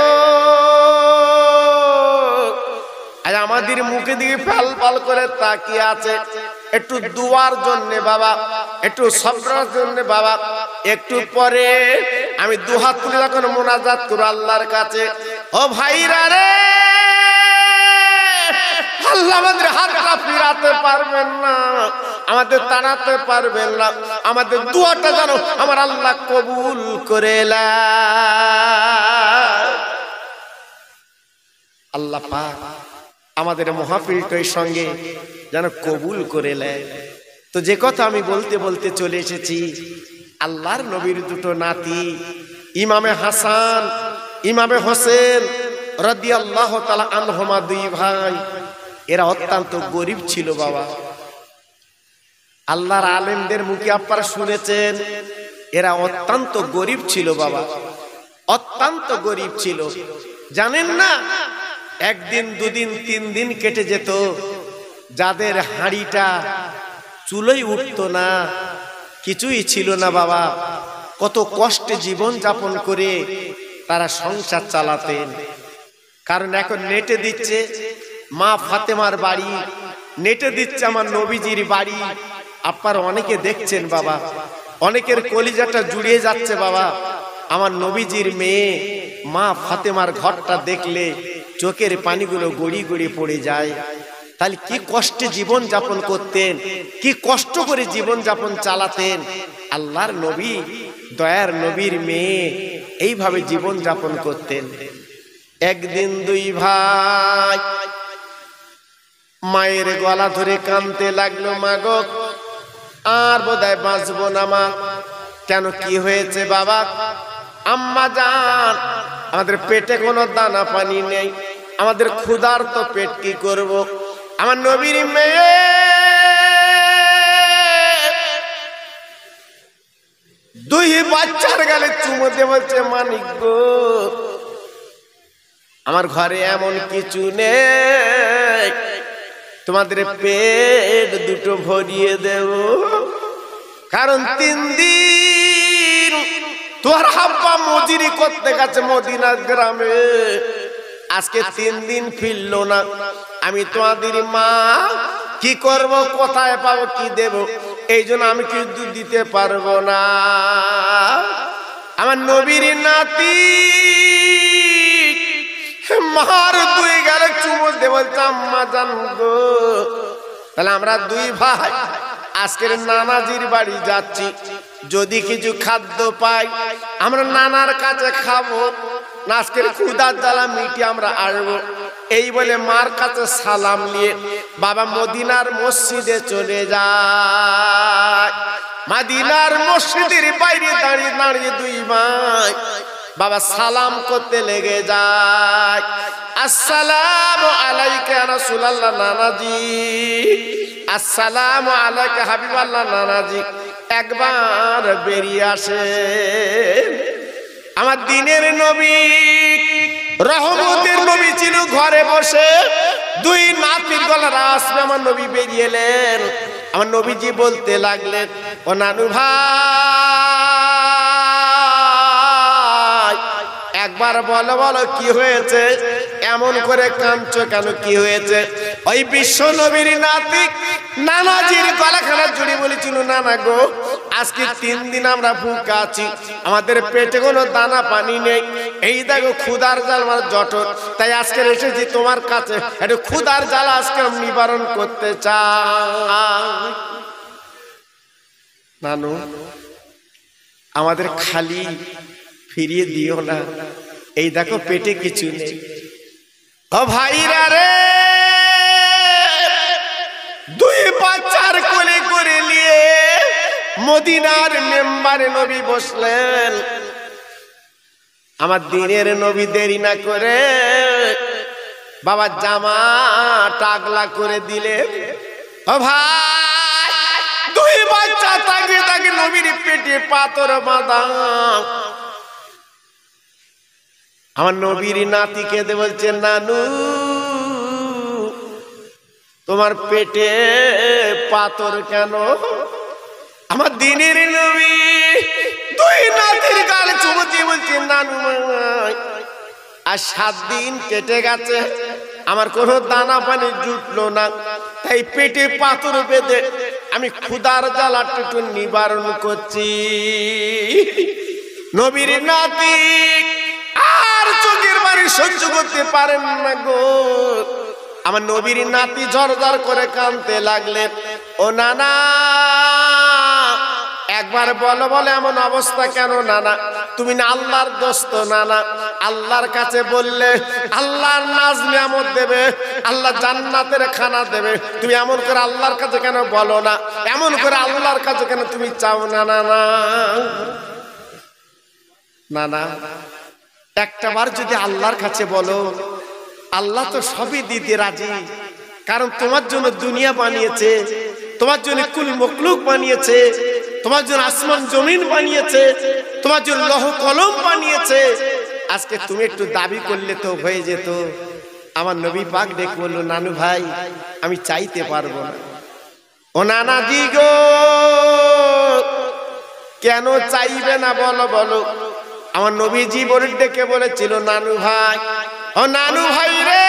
আর আমাদের মুখে দিকে ফাল ফাল করে তাকিয়ে আছে, একটু দুয়ার জন্য বাবা, একটু সবরার জন্য বাবা। একটু পরে আমি দুহাত তুলে যখন মোনাজাত করব আল্লাহর কাছে, ও ভাইরা রে, আল্লাহ আমাদের হাতটা ফিরাতে পারবেন না, আমাদের তাড়াতে পারবেন না, আমাদের দুয়াটা যেন আমার আল্লাহ কবুল করে আল্লাহ পাক আমাদের মাহফিলটার সঙ্গে যেন কবুল করে নেয়। তো যে কথা আমি বলতে বলতে চলে এসেছি, আল্লাহর নবীর দুটো নাতি ইমামে হাসান, ইমামে হোসেন রাদিয়াল্লাহু তাআলা আনহুমা, দুই ভাই, এরা অত্যন্ত গরিব ছিল বাবা। আল্লাহর আলেমদের মুখে আপনারা শুনেছেন, এরা অত্যন্ত গরিব ছিল বাবা, অত্যন্ত গরিব ছিল। জানেন না, একদিন দুদিন তিন দিন কেটে যেত, যাদের হাঁড়িটা চুলোই উঠতো না, কিছুই ছিল না বাবা, কত কষ্টে জীবন যাপন করে তারা সংসার চালাতেন। কারণ এখন নেটে দিচ্ছে মা ফাতেমার বাড়ি, নেটে দিচ্ছে আমার নবীজির বাড়ি, আপনারা অনেকে দেখছেন বাবা, অনেকের কলিজাটা জুড়িয়ে যাচ্ছে বাবা। আমার নবীজির মেয়ে মা ফাতেমার ঘরটা দেখলে চোখের পানিগুলো গড়ি গড়ি পড়ে যায়। তাহলে কি কষ্টে জীবন যাপন করতেন, কি কষ্ট করে জীবন যাপন চালাতেন। আল্লাহর নবী, দয়ার নবীর মেয়ে এইভাবে জীবন যাপন করতেন। একদিন দুই ভাই মায়ের গলা ধরে কাঁদতে লাগলো, মা গো আর বোধহয় বাঁচবো না মা। কেন, কি হয়েছে বাবা? আম্মা জান, আমাদের পেটে কোনো দানা পানি নেই, আমাদের ক্ষুধার্ত পেট কি করব? আমার নবীর মেয়ে দুই বাচ্চার গালে চুমো দিয়ে বলছে, মানিক গো আমার ঘরে এমন কিছু নেই, তোমাদের পেট দুটো ভরিয়ে দেব। কারণ 3 দিন তোমার হাব্বা মজুরি করতে গেছে মদিনা গ্রামে, আজকে 3 দিন ফিরলো না। আমি তোমাদের মা কি করব, কোথায় পাবো, কি দেব? এই জন্য আমি কিছু দিতে পারবো না। আমার নবীর নাতি মার দুই গেলে চুমো দে বলছে আম্মা জান গো। তাহলে আমরা দুই ভাই আজকের নানাজির বাড়ি যাচ্ছি, যদি কিছু খাদ্য পাই আমরা নানার কাছে খাবো, আজকের ক্ষুধার জ্বালা মিটিয়ে আমরা আসবো। এই বলে মার কাছে সালাম নিয়ে বাবা মদিনার মসজিদে চলে যায়। মদিনার মসজিদের বাইরে দাঁড়িয়ে দাঁড়িয়ে দুই ভাই বাবা সালাম করতে লেগে যায়। আসসালামু আলাইকা ইয়া রাসূলুল্লাহ নানাজি, আসসালামু আলাইকা হাবিবাল্লাহ নানাজি। একবার বেরিয়ে আসে আমার দিনের নবী, রহমতের নবী ছিল ঘরে বসে, দুই নাতির গলার আসবে আমার নবী বেরিয়ে এলেন। আমার নবীজি বলতে লাগলেন, ও নানু ভাই একবার বলো বলো কি হয়েছে, এমন করে কাঁদছো কেন, কি হয়েছে? ওই বিশ্ব নবীর নাতি নানাজির গলাখানা জুড়ে বলেছিল, নানা গো আজকে 3 দিন আমরা ভুকা আছি, আমাদের পেটে কোনো দানা পানি নেই, এই দেখো ক্ষুধার জ্বালা আমার জঠর, তাই আজকে এসেছি তোমার কাছে, একটু ক্ষুধার জ্বালা আজকে নিবারণ করতে চাই। নানু আমাদের খালি ফিরিয়ে দিও না, এই দেখো পেটে কিছু নেই। ও ভাইরা রে, দুই বাচ্চার কোলে করে নিয়ে মদিনার মেম্বারে নবী বসলেন। আমার দিনের নবী দেরি না করে বাবা জামা টাকলা করে দিলেন। ও ভাই দুই বাচ্চা তাকে তাকে নবীর পেটে পাথর বাঁধা। আমার নবীর নাতিকে দে বলছে, নানু তোমার পেটে পাথর কেন? আমার দিনের নবী দুই নাতির গালে চুমু দিয়ে বলছে, নানু আর 7 দিন কেটে গেছে, আমার কোনো দানা পানি জুটলো না, তাই পেটে পাথর বেঁধে আমি ক্ষুধার জ্বালাটা একটু নিবারণ করছি। নবীর নাতি আর চোখের বাড়ি সহ্য করতে পারেন না গো, আমার নবীর নাতি ঝরঝর করে কাঁদতে লাগলেন। ও নানা একবার বলো বলে এমন অবস্থা কেন নানা? তুমি না আল্লাহর দোস্ত নানা, আল্লাহর কাছে বললে আল্লাহর নাজ নিয়ামত দেবে, আল্লাহ জান্নাতের খানা দেবে, তুমি এমন করে আল্লাহর কাছে কেন বলো না? এমন করে আল্লাহর কাছে কেন তুমি চাও না? নানা নানা একটা বার যদি আল্লাহর কাছে বলো, আল্লাহ তো সবই দিতে রাজি, কারণ তোমার জন্য দুনিয়া বানিয়েছে, তোমার জন্য কুল মখলুক বানিয়েছে, তোমার জন্য আসমান জমিন বানিয়েছে, তোমার জন্য লৌহ কলম বানিয়েছে। আজকে তুমি একটু দাবি করলে তো হয়ে যেত। আমার নবী পাক ডেকে বলল, নানু ভাই আমি চাইতে পারবো না। ও নানাজি গো কেন চাইবে না বলো বলো? আমার নবীজি বলে ডেকে বলেছিল, নানু ভাই, ও নানু ভাই রে,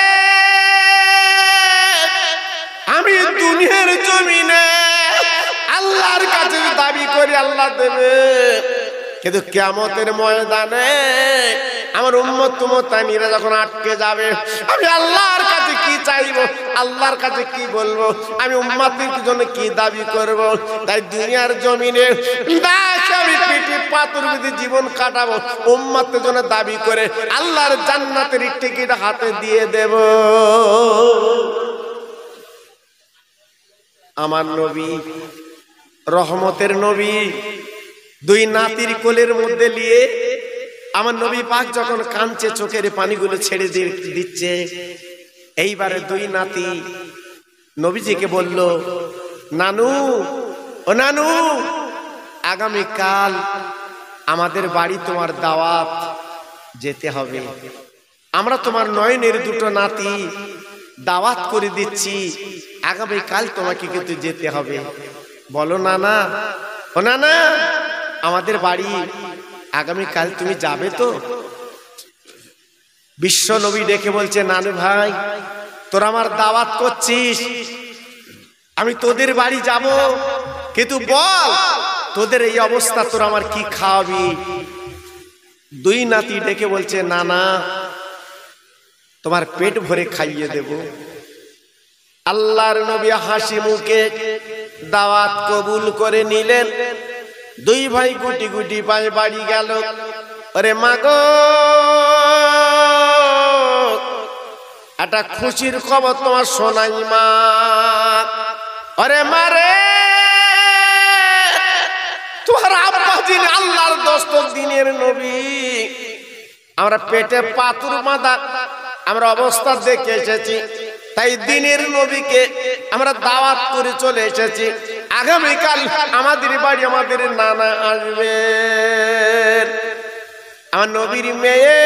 আমি দুনিয়ার জমিনে আল্লাহর কাছে দাবি করি আল্লাহ দেবে, কিন্তু কিয়ামতের ময়দানে আমার উম্মত উম্মতানিরা যখন আটকে যাবে, আমি আল্লাহর কাছে কি চাইবো, আল্লাহর কাছে কি বলবো, আমি উম্মতের জন্য কি দাবি করব? তাই দুনিয়ার জমিনে আমি পেটে পাথর বেঁধে জীবন কাটাবো, উম্মতের জন্য দাবি করে আল্লাহর জান্নাতের টিকিট হাতে দিয়ে দেব। আমার নবী রহমতের নবী দুই নাতির কোলের মধ্যে নিয়ে আমার নবী পাক যখন কাঁদছে, চোখের পানিগুলো ছেড়ে দিচ্ছে, এইবারে দুই নাতি নবীজিকে বলল, নানু ও নানু আগামীকাল আমাদের বাড়ি তোমার দাওয়াত, যেতে হবে, আমরা তোমার নয়নের দুটো নাতি দাওয়াত করে দিচ্ছি, আগামীকাল তোমাকে কিন্তু যেতে হবে। বলো নানা, ও নানা আমাদের বাড়ি আগামীকাল তুমি যাবে তো? বিশ্ব নবী ডেকে বলছে, নানু ভাই তোরা আমার দাওয়াত করছিস, আমি তোদের বাড়ি যাব, কিন্তু বল তোদের এই অবস্থা তোরা আমার কি খাওয়াবি? দুই নাতি ডেকে বলছে, নানা তোমার পেট ভরে খাইয়ে দেব। আল্লাহর নবী হাসি মুখে দাওয়াত কবুল করে নিলেন। দুই ভাই গুটি গুটি পায়ে বাড়ি গেল। ওরে মাগো, একটা খুশির খবর তোমার শোনাই মা। ওরে মারে, তোমার আব্বা যিনি আল্লাহর দোস্ত দিনের নবী, আমরা পেটে পাথর বাঁধা আমরা অবস্থা দেখে এসেছি, তাই দিনের নবীকে আমরা দাওয়াত করে চলে এসেছি। আগামীকাল আমাদের বাড়ি আমাদের নানা আসবে। আমার নবীর মেয়ে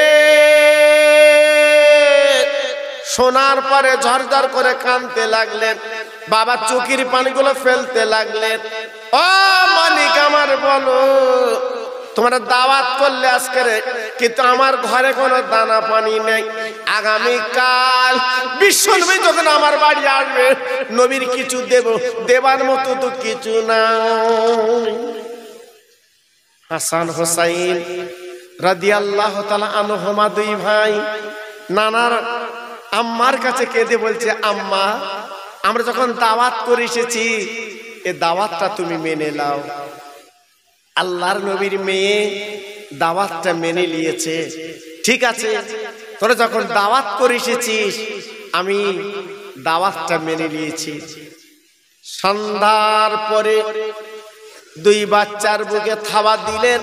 শোনার পরে ঝরঝর করে কাঁদতে লাগলেন। বাবা চোখের পানিগুলো ফেলতে লাগলেন। ও মালিক আমার, বলো তোমরা দাওয়াত করলে আজকে, কিন্তু আমার ঘরে কোনো দানা পানি নেই। আগামীকাল বিশ্বনবী যখন আমার বাড়ি আসবে, নবীর কিছু দেব, দেবার মতো তো কিছু না। হাসান হোসাইন রাদিয়াল্লাহু তাআলা আনহুমা দুই ভাই নানার আম্মার কাছে কেঁদে বলছে, আম্মা, আমরা যখন দাওয়াত করে এসেছি, এ দাওয়াতটা তুমি মেনে নাও। আল্লাহর নবীর মেয়ে দাওয়াতটা মেনে নিয়েছে। ঠিক আছে, তোরা যখন দাওয়াত করে এসেছিস, আমি দাওয়াতটা মেনে নিয়েছি। সন্ধ্যার পরে দুই বাচ্চার বুকে থাবা দিলেন।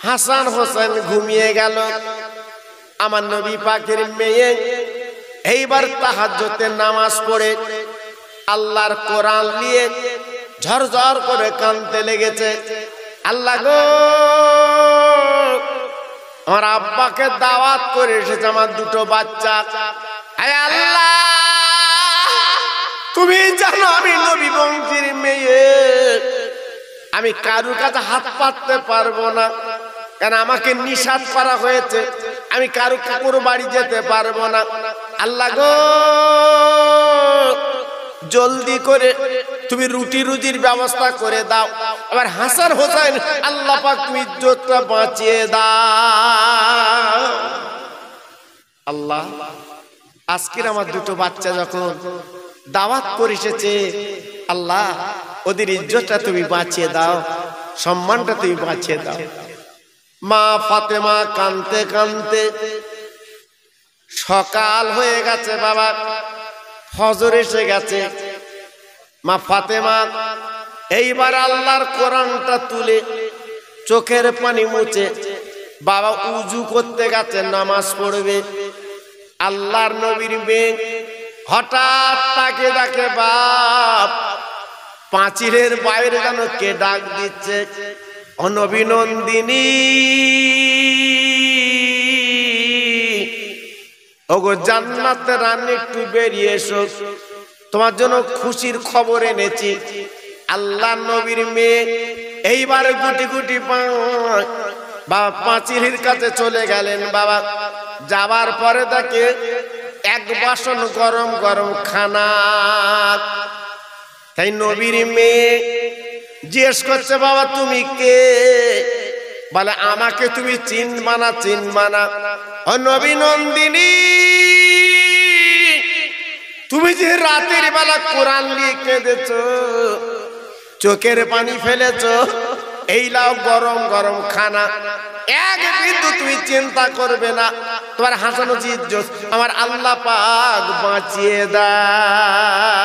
হাসান হোসেন ঘুমিয়ে গেল। আমার নবী পাকের মেয়ে এইবার তাহাজ্জুদের নামাজ পড়ে আল্লাহর কোরআন নিয়ে ঝরঝর করে কাঁদতে লেগেছে। আল্লাহ গো, আমার আব্বাকে দাওয়াত করে এসেছে আমার দুটো বাচ্চা। আয় আল্লাহ, তুমি জানো আমি নবী বংশীর মেয়ে, আমি কারুর কাছে হাত পাততে পারবো না, কেন আমাকে নিষেধ করা হয়েছে। আমি কারু কাকুর বাড়ি যেতে পারবো না। আল্লাহ গো, জলদি করে তুমি রুটি রুজির ব্যবস্থা করে দাও। আবার হাসান হোসেন, আল্লাহ পাক তুমি ইজ্জতটা বাঁচিয়ে দাও। আল্লাহ, আজকের আমার দুটো বাচ্চা যখন দাওয়াত করে এসেছে, আল্লাহ ওদের ইজ্জতটা তুমি বাঁচিয়ে দাও, সম্মানটা তুমি বাঁচিয়ে দাও। মা ফাতেমা কাঁদতে কাঁদতে, সকাল হয়ে গেছে বাবা, ফজর এসে গেছে। মা ফাতেমা এইবার আল্লাহর কোরআনটা তুলে চোখের পানি মুছে বাবা উজু করতে গেছে, নামাজ পড়বে। আল্লাহর নবীর মেয়ে হঠাৎ তাকে ডাকে, বাপ, পাঁচিলের বাইরে যেন কে ডাক দিচ্ছে, অনবিনন্দিনী, ওগো জান্নাতের রানী, একটু বেরিয়ে এসো, তোমার জন্য খুশির খবর এনেছি। আল্লাহ নবীর মেয়ে এইবার গুটি গুটি বাবা পাঁচিলের কাছে চলে গেলেন। বাবা যাবার পরে তাকে এক বাসন গরম গরম খানা। তাই নবীর মেয়ে জিজ্ঞেস করছে, বাবা তুমি কে? বলে, আমাকে তুমি চিনবা না, চিনবা না। ও নবী নন্দিনী, তুমি যে রাতের বেলা কোরআন নিয়ে কেঁদেছ, চোখের পানি ফেলেছ, এই লাও গরম গরম খানা, এক বিন্দু তুমি চিন্তা করবে না, তোমার হাসানো ইজ্জত আমার আল্লাহ পাক বাঁচিয়ে দেয়।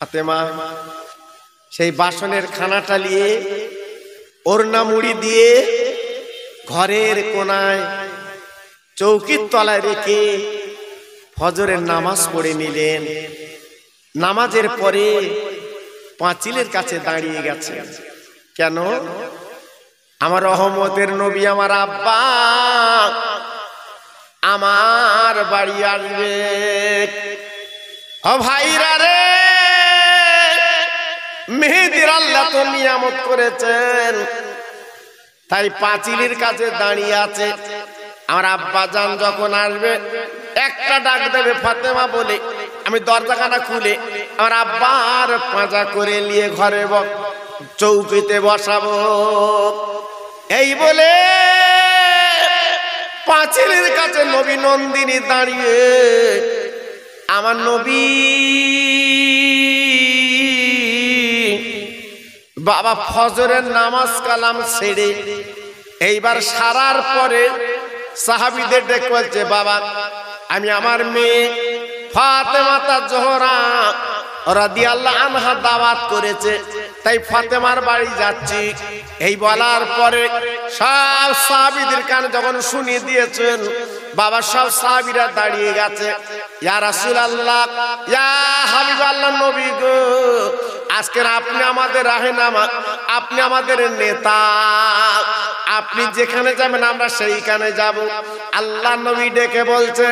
ফাতেমা সেই বাসনের খানাটা নিয়ে ওড়না মুড়ি দিয়ে ঘরের কোনায় চৌকির তলায় রেখে ফজরের নামাজ পড়ে নিলেন। নামাজের পরে পাঁচিলের কাছে দাঁড়িয়ে গেছে। কেন? আমার রহমতের নবী, আমার আব্বা আমার বাড়ি আসবে। ও ভাইরা রে, মেহেদির আল্লাহ তো নিয়ামত করেছেন, তাই পাঁচিলের কাছে দাঁড়িয়ে আছে। আমার আব্বা জান যখন আসবে একটা ডাক দেবে ফাতেমা বলে, আমি দরজাখানা খুলে আমার আব্বার পাঁজা করে নিয়ে ঘরে চৌকিতে বসাবো। এই বলে পাঁচিলের কাছে নবী নন্দিনী দাঁড়িয়ে আমার নবী বাবা ফজরের নামাজ কালাম ছেড়ে এইবার সারার পরে সাহাবীদের ডেকে বলছে, বাবা আমি আমার মেয়ে ফাতেমা জোহরা রাদিয়াল্লাহু আনহা দাওয়াত করেছে, তাই ফাতেমার বাড়ি যাচ্ছি। এই বলার পরে সব সাহাবীদের কানে যখন শুনিয়ে দিয়েছেন, বাবা সব সাহাবীরা দাঁড়িয়ে গেছে। ইয়া রাসূলুল্লাহ, ইয়া হাবিবাল্লাহ, নবী গো, আজকের আপনি আমাদের রাহেনামা, আপনি আমাদের নেতা, আপনি যেখানে যাবেন আমরা সেইখানে যাব। আল্লাহ নবী ডেকে বলছে,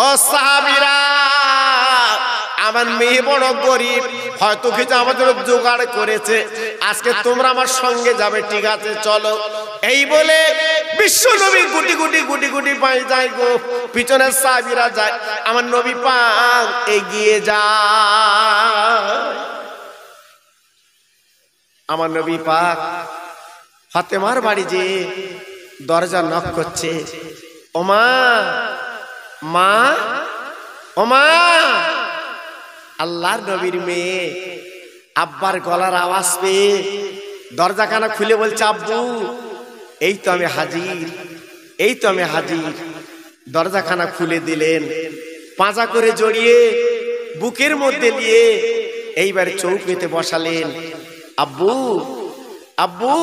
ও সাহাবীরা, আমার মেয়ে বড় গরিব, হয়তো কিছু আমাদের জোগাড় করেছে, আজকে তোমরা আমার সঙ্গে যাবে, ঠিক আছে চলো। এই বলে বিশ্ব নবী গুটি গুটি গুটি গুটি পায়ে যায় গো, পিছনে সাহাবীরা যায়, আমার নবী পাক এগিয়ে যায়। আমার নবী পাক ফাতেমার বাড়ি যে দরজা নক করছে, ওমা মা, ওমা। আল্লাহর নবীর মেয়ে আব্বার গলার আওয়াজ পেয়ে দরজাখানা খুলে বলছে, আব্বু এই তো আমি হাজির, এই তো আমি হাজির। দরজাখানা খুলে দিলেন, পাঁজা করে জড়িয়ে বুকের মধ্যে নিয়ে এইবার চৌকিতে বসালেন। আব্বু, আব্বু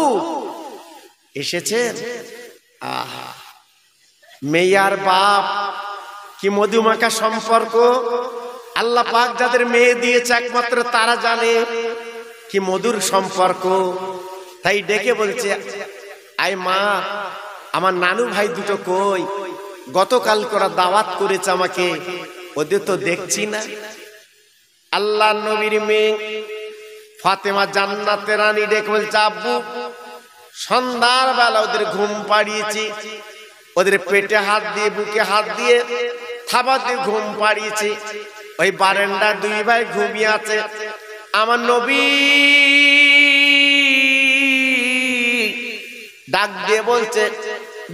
এসেছেন? আহা, মেয়ে আর বাপ কি মধুমাখা সম্পর্ক। আল্লাহ পাক যাদের মেয়ে দিয়েছে একমাত্র তারা জানে কি মধুর সম্পর্ক। তাই ডেকে বলছে, আয় মা, আমার নানু ভাই দুটো কই? গতকাল করা দাওয়াত করেছে আমাকে, ওদের তো দেখছি না। আল্লাহ নবীর মেয়ে ফাতেমা জান্নাতের রানী ডেকে বলছে, আব্বু সন্ধ্যার বেলা ওদের ঘুম পাড়িয়েছি, ওদের পেটে হাত দিয়ে বুকে হাত দিয়ে থাবা দিয়ে ঘুম পাড়িয়েছি। ওই বারান্দা দুই ভাই ঘুমিয়ে আছে। আমার নবী ডাক দিয়ে বলছে,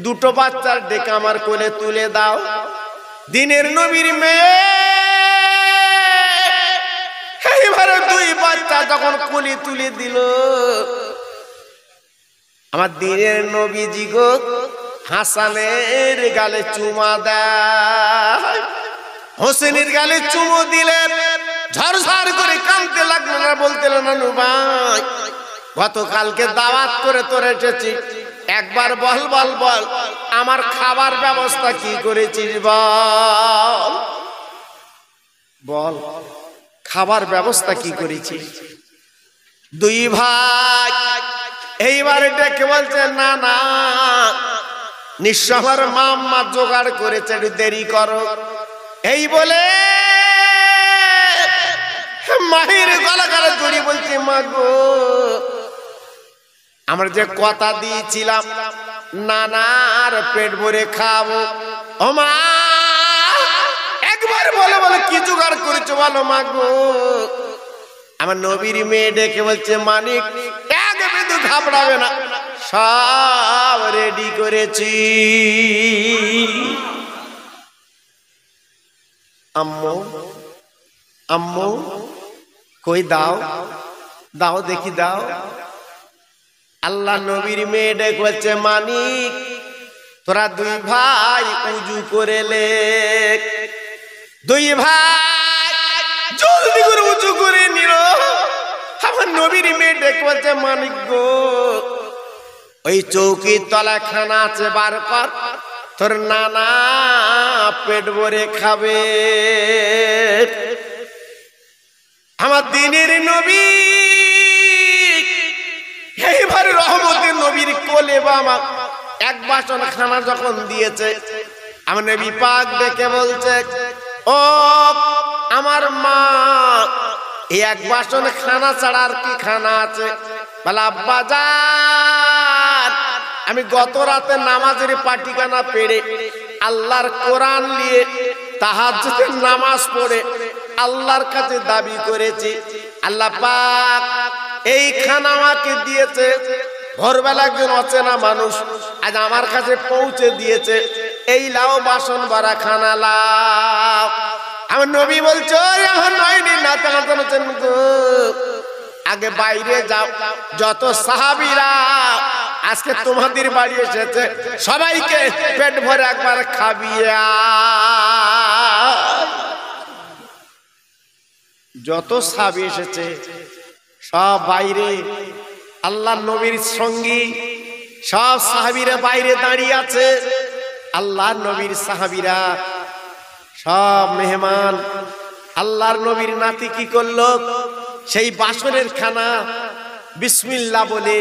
দুটো বাচ্চার ডেকে আমার কোলে তুলে দাও। দিনের নবীর মেয়ে এইবারে দুই বাচ্চা যখন কোলে তুলে দিল, আমার দিনের নবীজি গো হাসানের গালে চুমা দেয়, হোসেনের গালে চুমো দিলেন। ঝরঝর করে কাঁদতে লাগলেন আর বলতে নানু ভাই, গতকালকে দাওয়াত করে তোরে এসেছি, একবার বল বল বল আমার খাবার ব্যবস্থা কি করেছিস বল, বল খাবার ব্যবস্থা কি করেছিস। দুই ভাই এইবারে ডেকে বলছে, না না, নিশ্চয় আমার মাম্মা জোগাড় করেছে, একটু দেরি করো। এই বলে মায়ের গলা গলা জড়িয়ে বলছে, মা গো, আমরা যে কথা দিয়েছিলাম নানার পেট ভরে খাবো, ও মা একবার বলে বলে কি জোগাড় করেছো বলো মা গো। আমার নবীর মেয়ে ডেকে বলছে, মানিক এক বিন্দু ঘাবড়াবে না, সব রেডি করেছি। আম্মু, আম্মু কই দাও, দাও দেখি দাও। আল্লাহ নবীর মেয়ে ডেকে বলছে, মানিক তোরা দুই ভাই উজু করে লে। দুই ভাই জলদি করে উজু করে নিল। আমার নবীর মেয়ে ডেকে বলছে, মানিক গো, ওই চৌকির তলা খানা আছে, বার কর, তোর নানা পেট ভরে খাবে। আমার দিনের নবী এইবার রহমতের নবীর কোলে বাবা এক বাসন খানা যখন দিয়েছে, আমার নবী পাক ডেকে বলছে, ও আমার মা, এই এক বাসন খানা ছাড়া আর কি খানা আছে? বলে, আব্বা জান, আমি গত রাতে নামাজের পাটিখানা পেড়ে আল্লাহর কোরআন নিয়ে তাহাজ্জুদের নামাজ পড়ে আল্লাহর কাছে দাবি করেছি, আল্লাহ পাক এই খানা আমাকে দিয়েছে। ভোরবেলা একজন অচেনা মানুষ আজ আমার কাছে পৌঁছে দিয়েছে, এই লাও বাসন ভরা খানা লাও। আমার নবী বলছো এখন নয়নি না তাকাতেন গো, আগে বাইরে যাও, যত সাহাবীরা আজকে তোমাদের বাড়ি এসেছে সবাইকে পেট ভরে একবার খাবিয়া। যত সাহাবী এসেছে সব বাইরে, আল্লাহর নবীর সঙ্গী সব সাহাবীরা বাইরে দাঁড়িয়ে আছে। আল্লাহর নবীর সাহাবীরা সব মেহমান। আল্লাহর নবীর নাতি কি করলো, সেই বাসনের খানা বিসমিল্লাহ বলে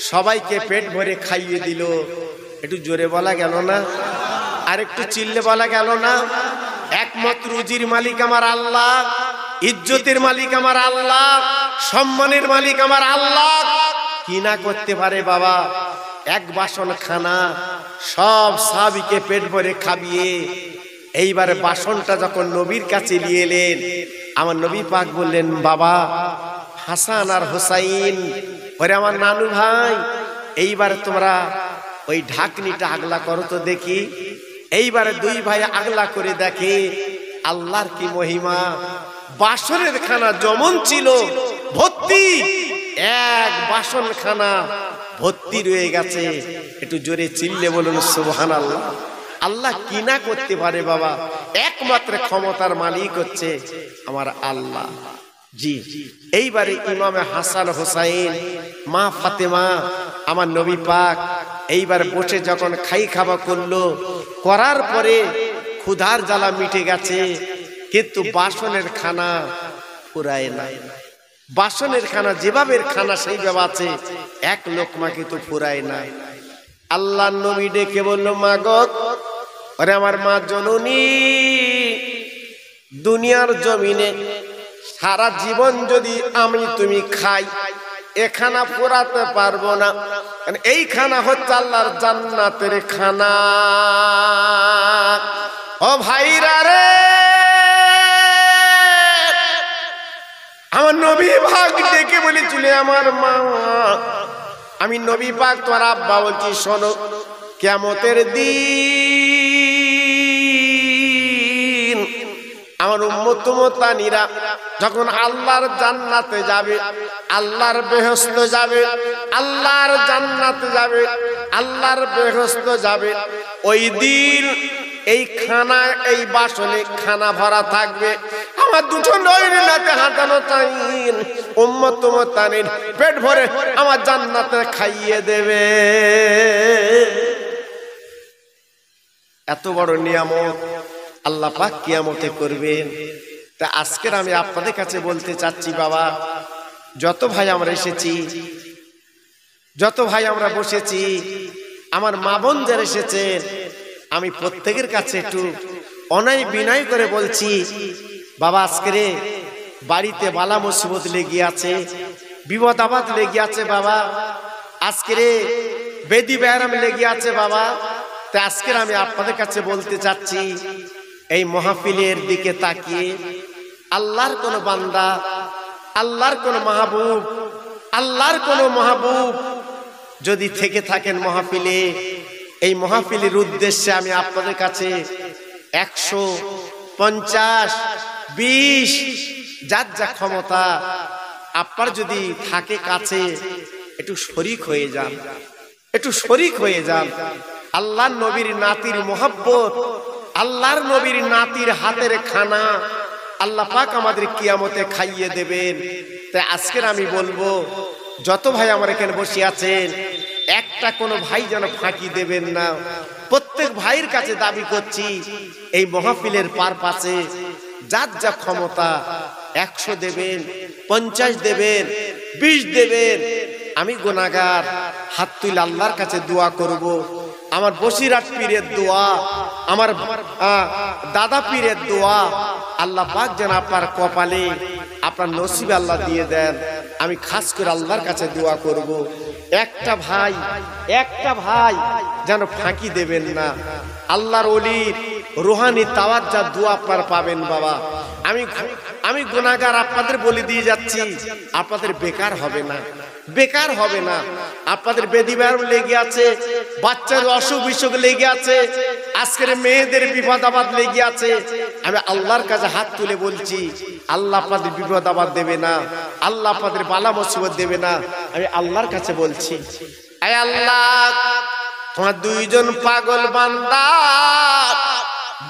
সবাইকে পেট ভরে খাইয়ে দিল। একটু জোরে বলা গেল না? আর একটু চিল্লে বলা গেল না? একমাত্র রুজির মালিক আমার আল্লাহ, ইজ্জতের মালিক আমার আল্লাহ, সম্মানের মালিক আমার আল্লাহ। কি না করতে পারে বাবা? এক বাসন খানা সব সাহাবীকে পেট ভরে খাবিয়ে এইবারে বাসনটা যখন নবীর কাছে নিয়ে এলেন, আমার নবী পাক বললেন, বাবা হাসান আর হোসাইন, ওরে আমার নানু ভাই, এইবারে তোমরা ওই ঢাকনিটা আগলা করো তো দেখি। এইবারে দুই ভাই আগলা করে দেখে, আল্লাহর কি মহিমা! বাসনের খানা যেমন ছিল ভর্তি, এক বাসন খানা ভর্তি রয়ে গেছে। একটু জোরে চিল্লে বলুন সুবহানাল্লাহ। আল্লাহ কি না করতে পারে বাবা? একমাত্র ক্ষমতার মালিক হচ্ছে আমার আল্লাহ। জি, এইবারে ইমামে হাসান হোসাইন, মা ফাতেমা, আমার নবী পাক এইবার বসে যখন খাওয়া করলো, করার পরে ক্ষুধার জ্বালা মিটে গেছে, কিন্তু বাসনের খানা ফুরায় না। বাসনের খানা যেভাবে খানা সেইভাবে আছে, এক লোকমা কিন্তু ফুরায় না। আল্লাহ নবী ডেকে বলল, মা গো, আরে আমার মা জননী, দুনিয়ার জমিনে সারা জীবন যদি আমি তুমি খাই, এ খানা ফুরাতে পারবো না। এই খানা হচ্ছে আল্লাহর জান্নাতের খানা। ও ভাইরা রে, আমার নবী পাক ডেকে বলেছিল, আমার মা, আমি নবী পাক তোমার আব্বা বলছি, শোনো, কিয়ামতের দিন আমার উম্মত উম্মতানিরা যখন আল্লাহর জান্নাতে যাবে, আল্লাহর বেহেশতে যাবে, আল্লাহর জান্নাতে যাবে, আল্লাহর বেহেশতে যাবে, ওই দিন এই খানা, এই বাসনে খানা ভরা থাকবে। আমার দুটো নয়নাতে হাঁটানো চাইন উম্মত উম্মতানির পেট ভরে আমার জান্নাতে খাইয়ে দেবে। এত বড় নিয়ামত আল্লাহ পাক কিয়ামতে করবেন। তা আজকের আমি আপনাদের কাছে বলতে চাচ্ছি বাবা, যত ভাই আমরা এসেছি, যত ভাই আমরা বসেছি, আমার মা বোন যারা এসেছেন, আমি প্রত্যেকের কাছে একটু অনায় বিনয় করে বলছি, বাবা আজকের বাড়িতে বালা মুসিবত লেগে আছে, বিপদ আপদ লেগে আছে বাবা, আজকের বেদি ব্যারাম লেগে আছে বাবা। তা আজকের আমি আপনাদের কাছে বলতে চাচ্ছি, এই মাহফিলের দিকে তাকিয়ে আল্লাহর কোন বান্দা, আল্লাহর কোন মাহবুব, আল্লাহর কোন মাহবুব যদি থেকে থাকেন মাহফিলে, এই মাহফিলের উদ্দেশ্যে আমি আপনাদের কাছে 150, 20 যার যা ক্ষমতা আপনার যদি থাকে কাছে, একটু শরীক হয়ে যান, একটু শরীক হয়ে যান। আল্লাহর নবীর নাতির মোহাব্বত, আল্লাহর নবীর নাতির হাতের খানা আল্লাহ পাক আমাদের কিয়ামতে খাইয়ে দেবেন। তাই আজকের আমি বলবো, যত ভাই আমার এখানে বসে আছেন, একটা কোনো ভাই যেন ফাঁকি দেবেন না। প্রত্যেক ভাইয়ের কাছে দাবি করছি, এই মাহফিলের পার পাশে যার যা ক্ষমতা 100 দেবেন, 50 দেবেন, 20 দেবেন। আমি গুনাহগার, হাত তুলে আল্লাহর কাছে দোয়া করব। আমার বসিরাট পীরের দোয়া, আমার দাদা পীরের দোয়া, আল্লাহ পাক যেন আপনার কপালে, আপনার নসিবে আল্লাহ দিয়ে দেন। আমি খাস করে আল্লাহর কাছে দোয়া করব, একটা ভাই যেন ফাঁকি দেবেন না। আল্লাহর ওলির রুহানি তাওয়াজ্জা দোয়া আপনারা পাবেন বাবা। আমি গুনাহগার আপনাদের বলে দিয়ে যাচ্ছি, আপনাদের বেকার হবে না, বেকার হবে না। আপনাদের বেদিবার লেগে আছে, বাচ্চার অসুখ বিসুখ লেগে আছে, আজকের মেয়েদের বিপদ আপদ লেগে আছে। আমি আল্লাহর কাছে হাত তুলে বলছি, আল্লাহ আপনাদের বিপদ আপদ দেবে না, আল্লাহ আপনাদের বালা মুসিবত দেবে না। আমি আল্লাহর কাছে বলছি, আয় আল্লাহ, তোমার দুইজন পাগল বান্দা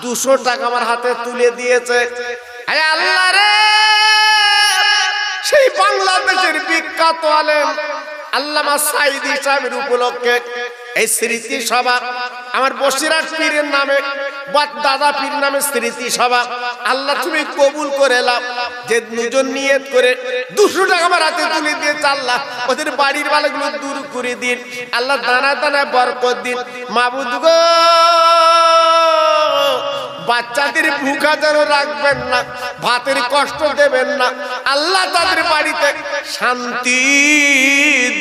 200 টাকা আমার হাতে তুলে দিয়েছে। আয় আল্লাহ রে, সেই বাংলাদেশের বিখ্যাত আলেম আল্লামা সাইদি সাহেবের উপলক্ষে এই স্মৃতি সভা, আমার বসিরহাট পীরের নামে, দাদা পীর নামে স্মৃতি সভা আল্লাহ তুমি কবুল করে নাও। যে দুজন নিয়ত করে 200 টাকা আমার হাতে তুলে দিয়েছে, আল্লাহ ওদের বাড়ির বালাগুলো দূর করে দিন, আল্লাহ দানা দানা বরকত দিন। মাবুদ গো, বাচ্চাদের ভুখা যেন রাখবেন না, ভাতের কষ্ট দেবেন না, আল্লাহ তাদের বাড়িতে শান্তি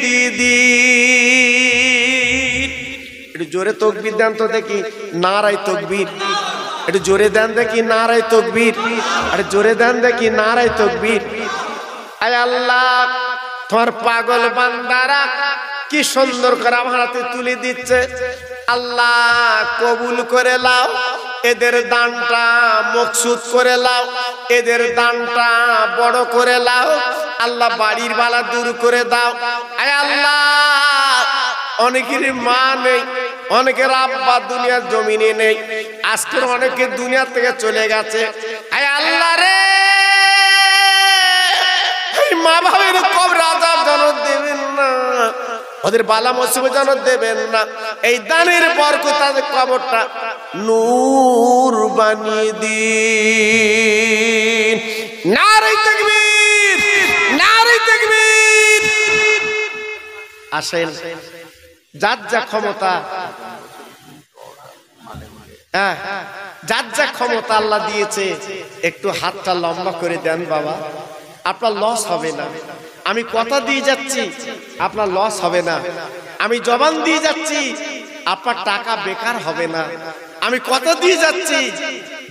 দিদি। একটু জোরে তাকবীর দেন তো দেখি, নারায়ে তাকবীর। একটু জোরে দেন দেখি, নারায়ে তাকবীর। আরে জোরে দেন দেখি, নারায়ে তাকবীর। আয় আল্লাহ, তোমার পাগল বান্দারা কি সুন্দর করে আমার হাতে তুলে দিচ্ছে, আল্লাহ কবুল করে নাও। এদের দানটা মকসুদ করে নাও, এদের দানটা বড় করে নাও, আল্লাহ বাড়ির বালা দূর করে দাও। আয় আল্লাহ, অনেকের মা নেই, অনেকের আব্বা দুনিয়ার জমিনে নেই, আজকের অনেকে দুনিয়া থেকে চলে গেছে। আয় আল্লাহ রে, এই মা বাবার কবর আযাব যেন দেবেন না, ওদের বালা মুসিবত যেন দেবেন না। এই দানের বরকত তাদের কবরটা নূর বানিয়ে দিন। নারে তাকবীর, নারে তাকবীর। আসেন, যার যা ক্ষমতা, হ্যাঁ যার যা ক্ষমতা আল্লাহ দিয়েছে, একটু হাতটা লম্বা করে দেন বাবা, আপনার লস হবে না। আমি কথা দিয়ে যাচ্ছি, আপনার লস হবে না। আমি জবান দিয়ে যাচ্ছি, আপনার টাকা বেকার হবে না। আমি কথা দিয়ে যাচ্ছি,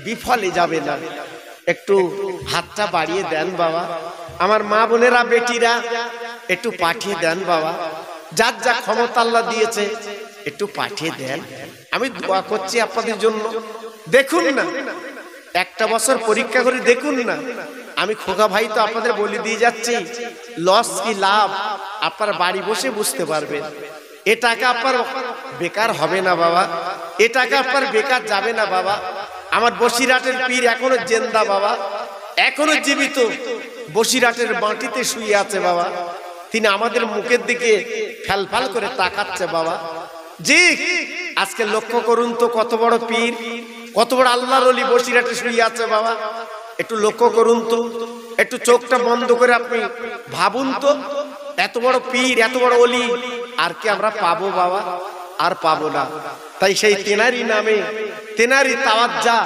বিফলে যাবে না। একটু হাতটা বাড়িয়ে দেন বাবা, আমার মা বোনেরা বেটিরা একটু পাঠিয়ে দেন বাবা, যার যা ক্ষমতা আল্লাহ দিয়েছে একটু পাঠিয়ে দেন। আমি দোয়া করছি আপনাদের জন্য। দেখুন না, একটা বছর পরীক্ষা করে দেখুন না। আমি খোকা ভাই তো আপনাদের বলে দিয়ে যাচ্ছি, লস কি লাভ আপনারা বাড়ি বসে বুঝতে পারবেন। এ টাকা আপনার বেকার হবে না বাবা, এ টাকা আপনার বেকার যাবে না বাবা। আমার বসিরহাটের পীর এখনো জিন্দা বাবা, এখনো জীবিত, বসিরহাটের মাটিতে শুয়ে আছে বাবা। তিনি আমাদের মুখের দিকে ফ্যালফাল করে তাকাচ্ছে বাবা। জি, আজকে লক্ষ্য করুন তো, কত বড় পীর, কত বড় আল্লাহর ওলি বসিরহাটে শুয়ে আছে বাবা। একটু লক্ষ্য করুন তো, একটু চোখটা বন্ধ করে আপনি ভাবুন তো, এত বড় পীর, এত বড় ওলি আর কি আমরা পাবো বাবা? আর পাবো না। তাই সেই তেনারি নামে, তেনারি তাওয়াজ্জা,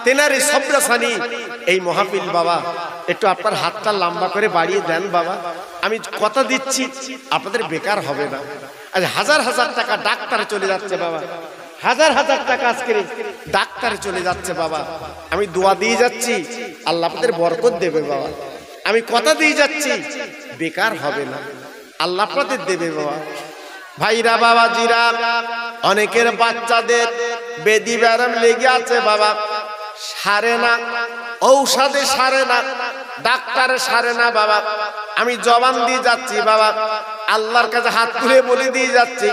তেনারি সবরাসানি এই মাহফিল বাবা, একটু আপনার হাতটা লম্বা করে বাড়িয়ে দেন বাবা। আমি কথা দিচ্ছি আপনাদের বেকার হবে না। আজ হাজার হাজার টাকা ডাক্তারে চলে যাচ্ছে বাবা, হাজার হাজার টাকা আজকে ডাক্তারে চলে যাচ্ছে বাবা। আমি দোয়া দিয়ে যাচ্ছি, আল্লাহ আপনাদের বরকত দেবে বাবা। আমি কথা দিয়ে যাচ্ছি, বেকার হবে না, আল্লাহ আপনাদের দেবে বাবা। ভাইরা বাবা জিরা, অনেকের বাচ্চাদের বেদি ব্যারাম লেগে আছে বাবা, সারে না, ঔষধে সারে না, ডাক্তারে সারে না বাবা। আমি জবান দিয়ে যাচ্ছি বাবা, আল্লাহর কাছে হাত তুলে বলে দিয়ে যাচ্ছি,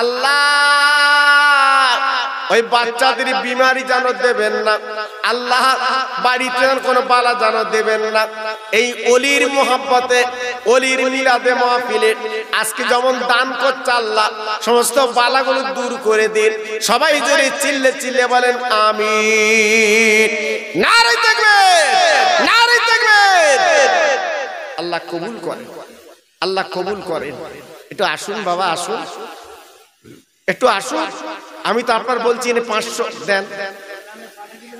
আল্লাহ ওই বাচ্চাদের বিমারি যেন দেবেন না, আল্লাহ বাড়িতে কোনো বালা যেন দেবেন না। এই অলির মোহাব্বতে, অলির মিলাদে মাহফিলে আজকে যেমন দান করছে আল্লাহ, সমস্ত বালাগুলো দূর করে দিন। সবাই যদি চিল্লে চিল্লে বলেন আমিন। নারে তাকবীর, নারে তাকবীর। আল্লাহ কবুল করেন, আল্লাহ কবুল করেন। একটু আসুন বাবা, আসুন, একটু আসুন। আমি তো আপনার বলছি না 500 দেন,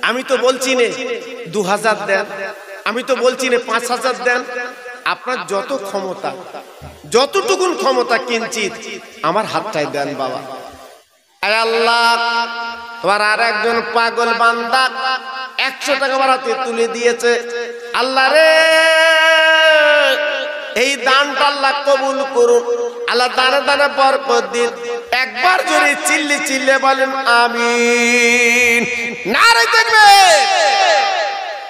আমি তো বলছি না 2000 দেন, আমি তো বলছি না 5000 দেন। আপনার যত ক্ষমতা, যতটুকুন ক্ষমতা কিঞ্চিত আমার হাতটায় দেন বাবা। আয় আল্লাহ, তোমার আর একজন পাগল বান্দা 100 টাকা আমার হাতে তুলে দিয়েছে। আল্লাহ রে, এই দানটা আল্লাহ কবুল করুন, আল্লাহ দানে দানে বরকত দিন। একবার জোরে চিল্লি চিল্লে বলেন আমিন। নারে তাকবীর।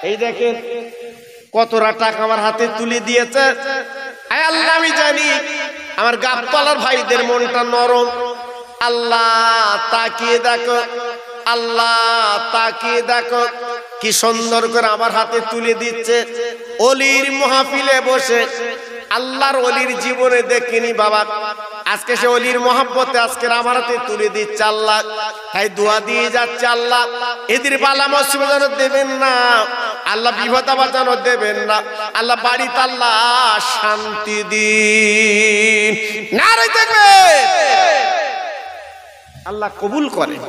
এই দেখেন কতটা টাকা আমার হাতে তুলে দিয়েছে। আয় আল্লাহ, আমি জানি আমার গাবতলার ভাইদের মনটা নরম। আল্লাহ তাকিয়ে দেখো, আল্লাহ তাকিয়ে দেখো কি সুন্দর করে আমার হাতে তুলে দিচ্ছে। অলির মাহফিলে বসে আল্লাহর অলির জীবনে দেখিনি বাবা, আজকে সে অলির মহব্বতে আজকে আমার হাতে তুলে দিচ্ছে। আল্লাহ তাই দোয়া দিয়ে যাচ্ছে, আল্লাহ এদের বালা মুসিবত যেন দেবেন না, আল্লাহ বিপদ আপদ যেন দেবেন না, আল্লাহ বাড়িতে আল্লাহ শান্তি দিন। নারে তাকবীর। আল্লাহ কবুল করেন,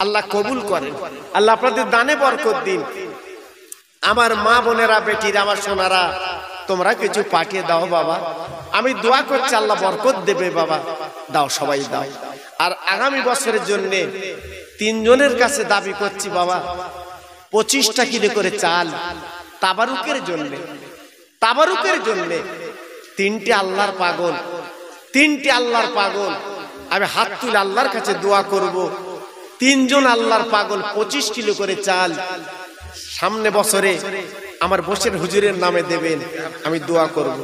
আল্লাহ কবুল করেন, আল্লাহ আপনাদের দানে বরকত দিন। আমার মা বোনেরা, বেটিরা, আমার সোনারা, তোমরা কিছু পাঠিয়ে দাও বাবা, আমি দোয়া করছি আল্লাহ বরকত দেবে বাবা। দাও, সবাই দাও। আর আগামী বছরের জন্য 3 জনের কাছে দাবি করছি বাবা, 25টা কিলো করে চাল তাবারুকের জন্য, তাবারুকের জন্য। 3টে আল্লাহর পাগল, 3টে আল্লাহর পাগল, আমি হাত তুলে আল্লাহর কাছে দোয়া করব। 3 জন আল্লাহর পাগল 25 কিলো করে চাল সামনে বছরে আমার বসের হুজুরের নামে দেবেন, আমি দোয়া করব,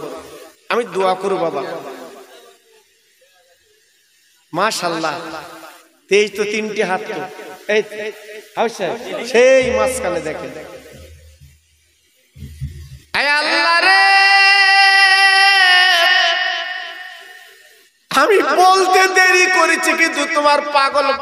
আমি দোয়া করব বাবা। মাশাআল্লাহ, 23 তো 3টে হাত তো এই সেই মাঝখানে দেখেন। আয় আল্লাহ রে, আমি বলতে দেরি করেছি কিন্তু তোমার পাগল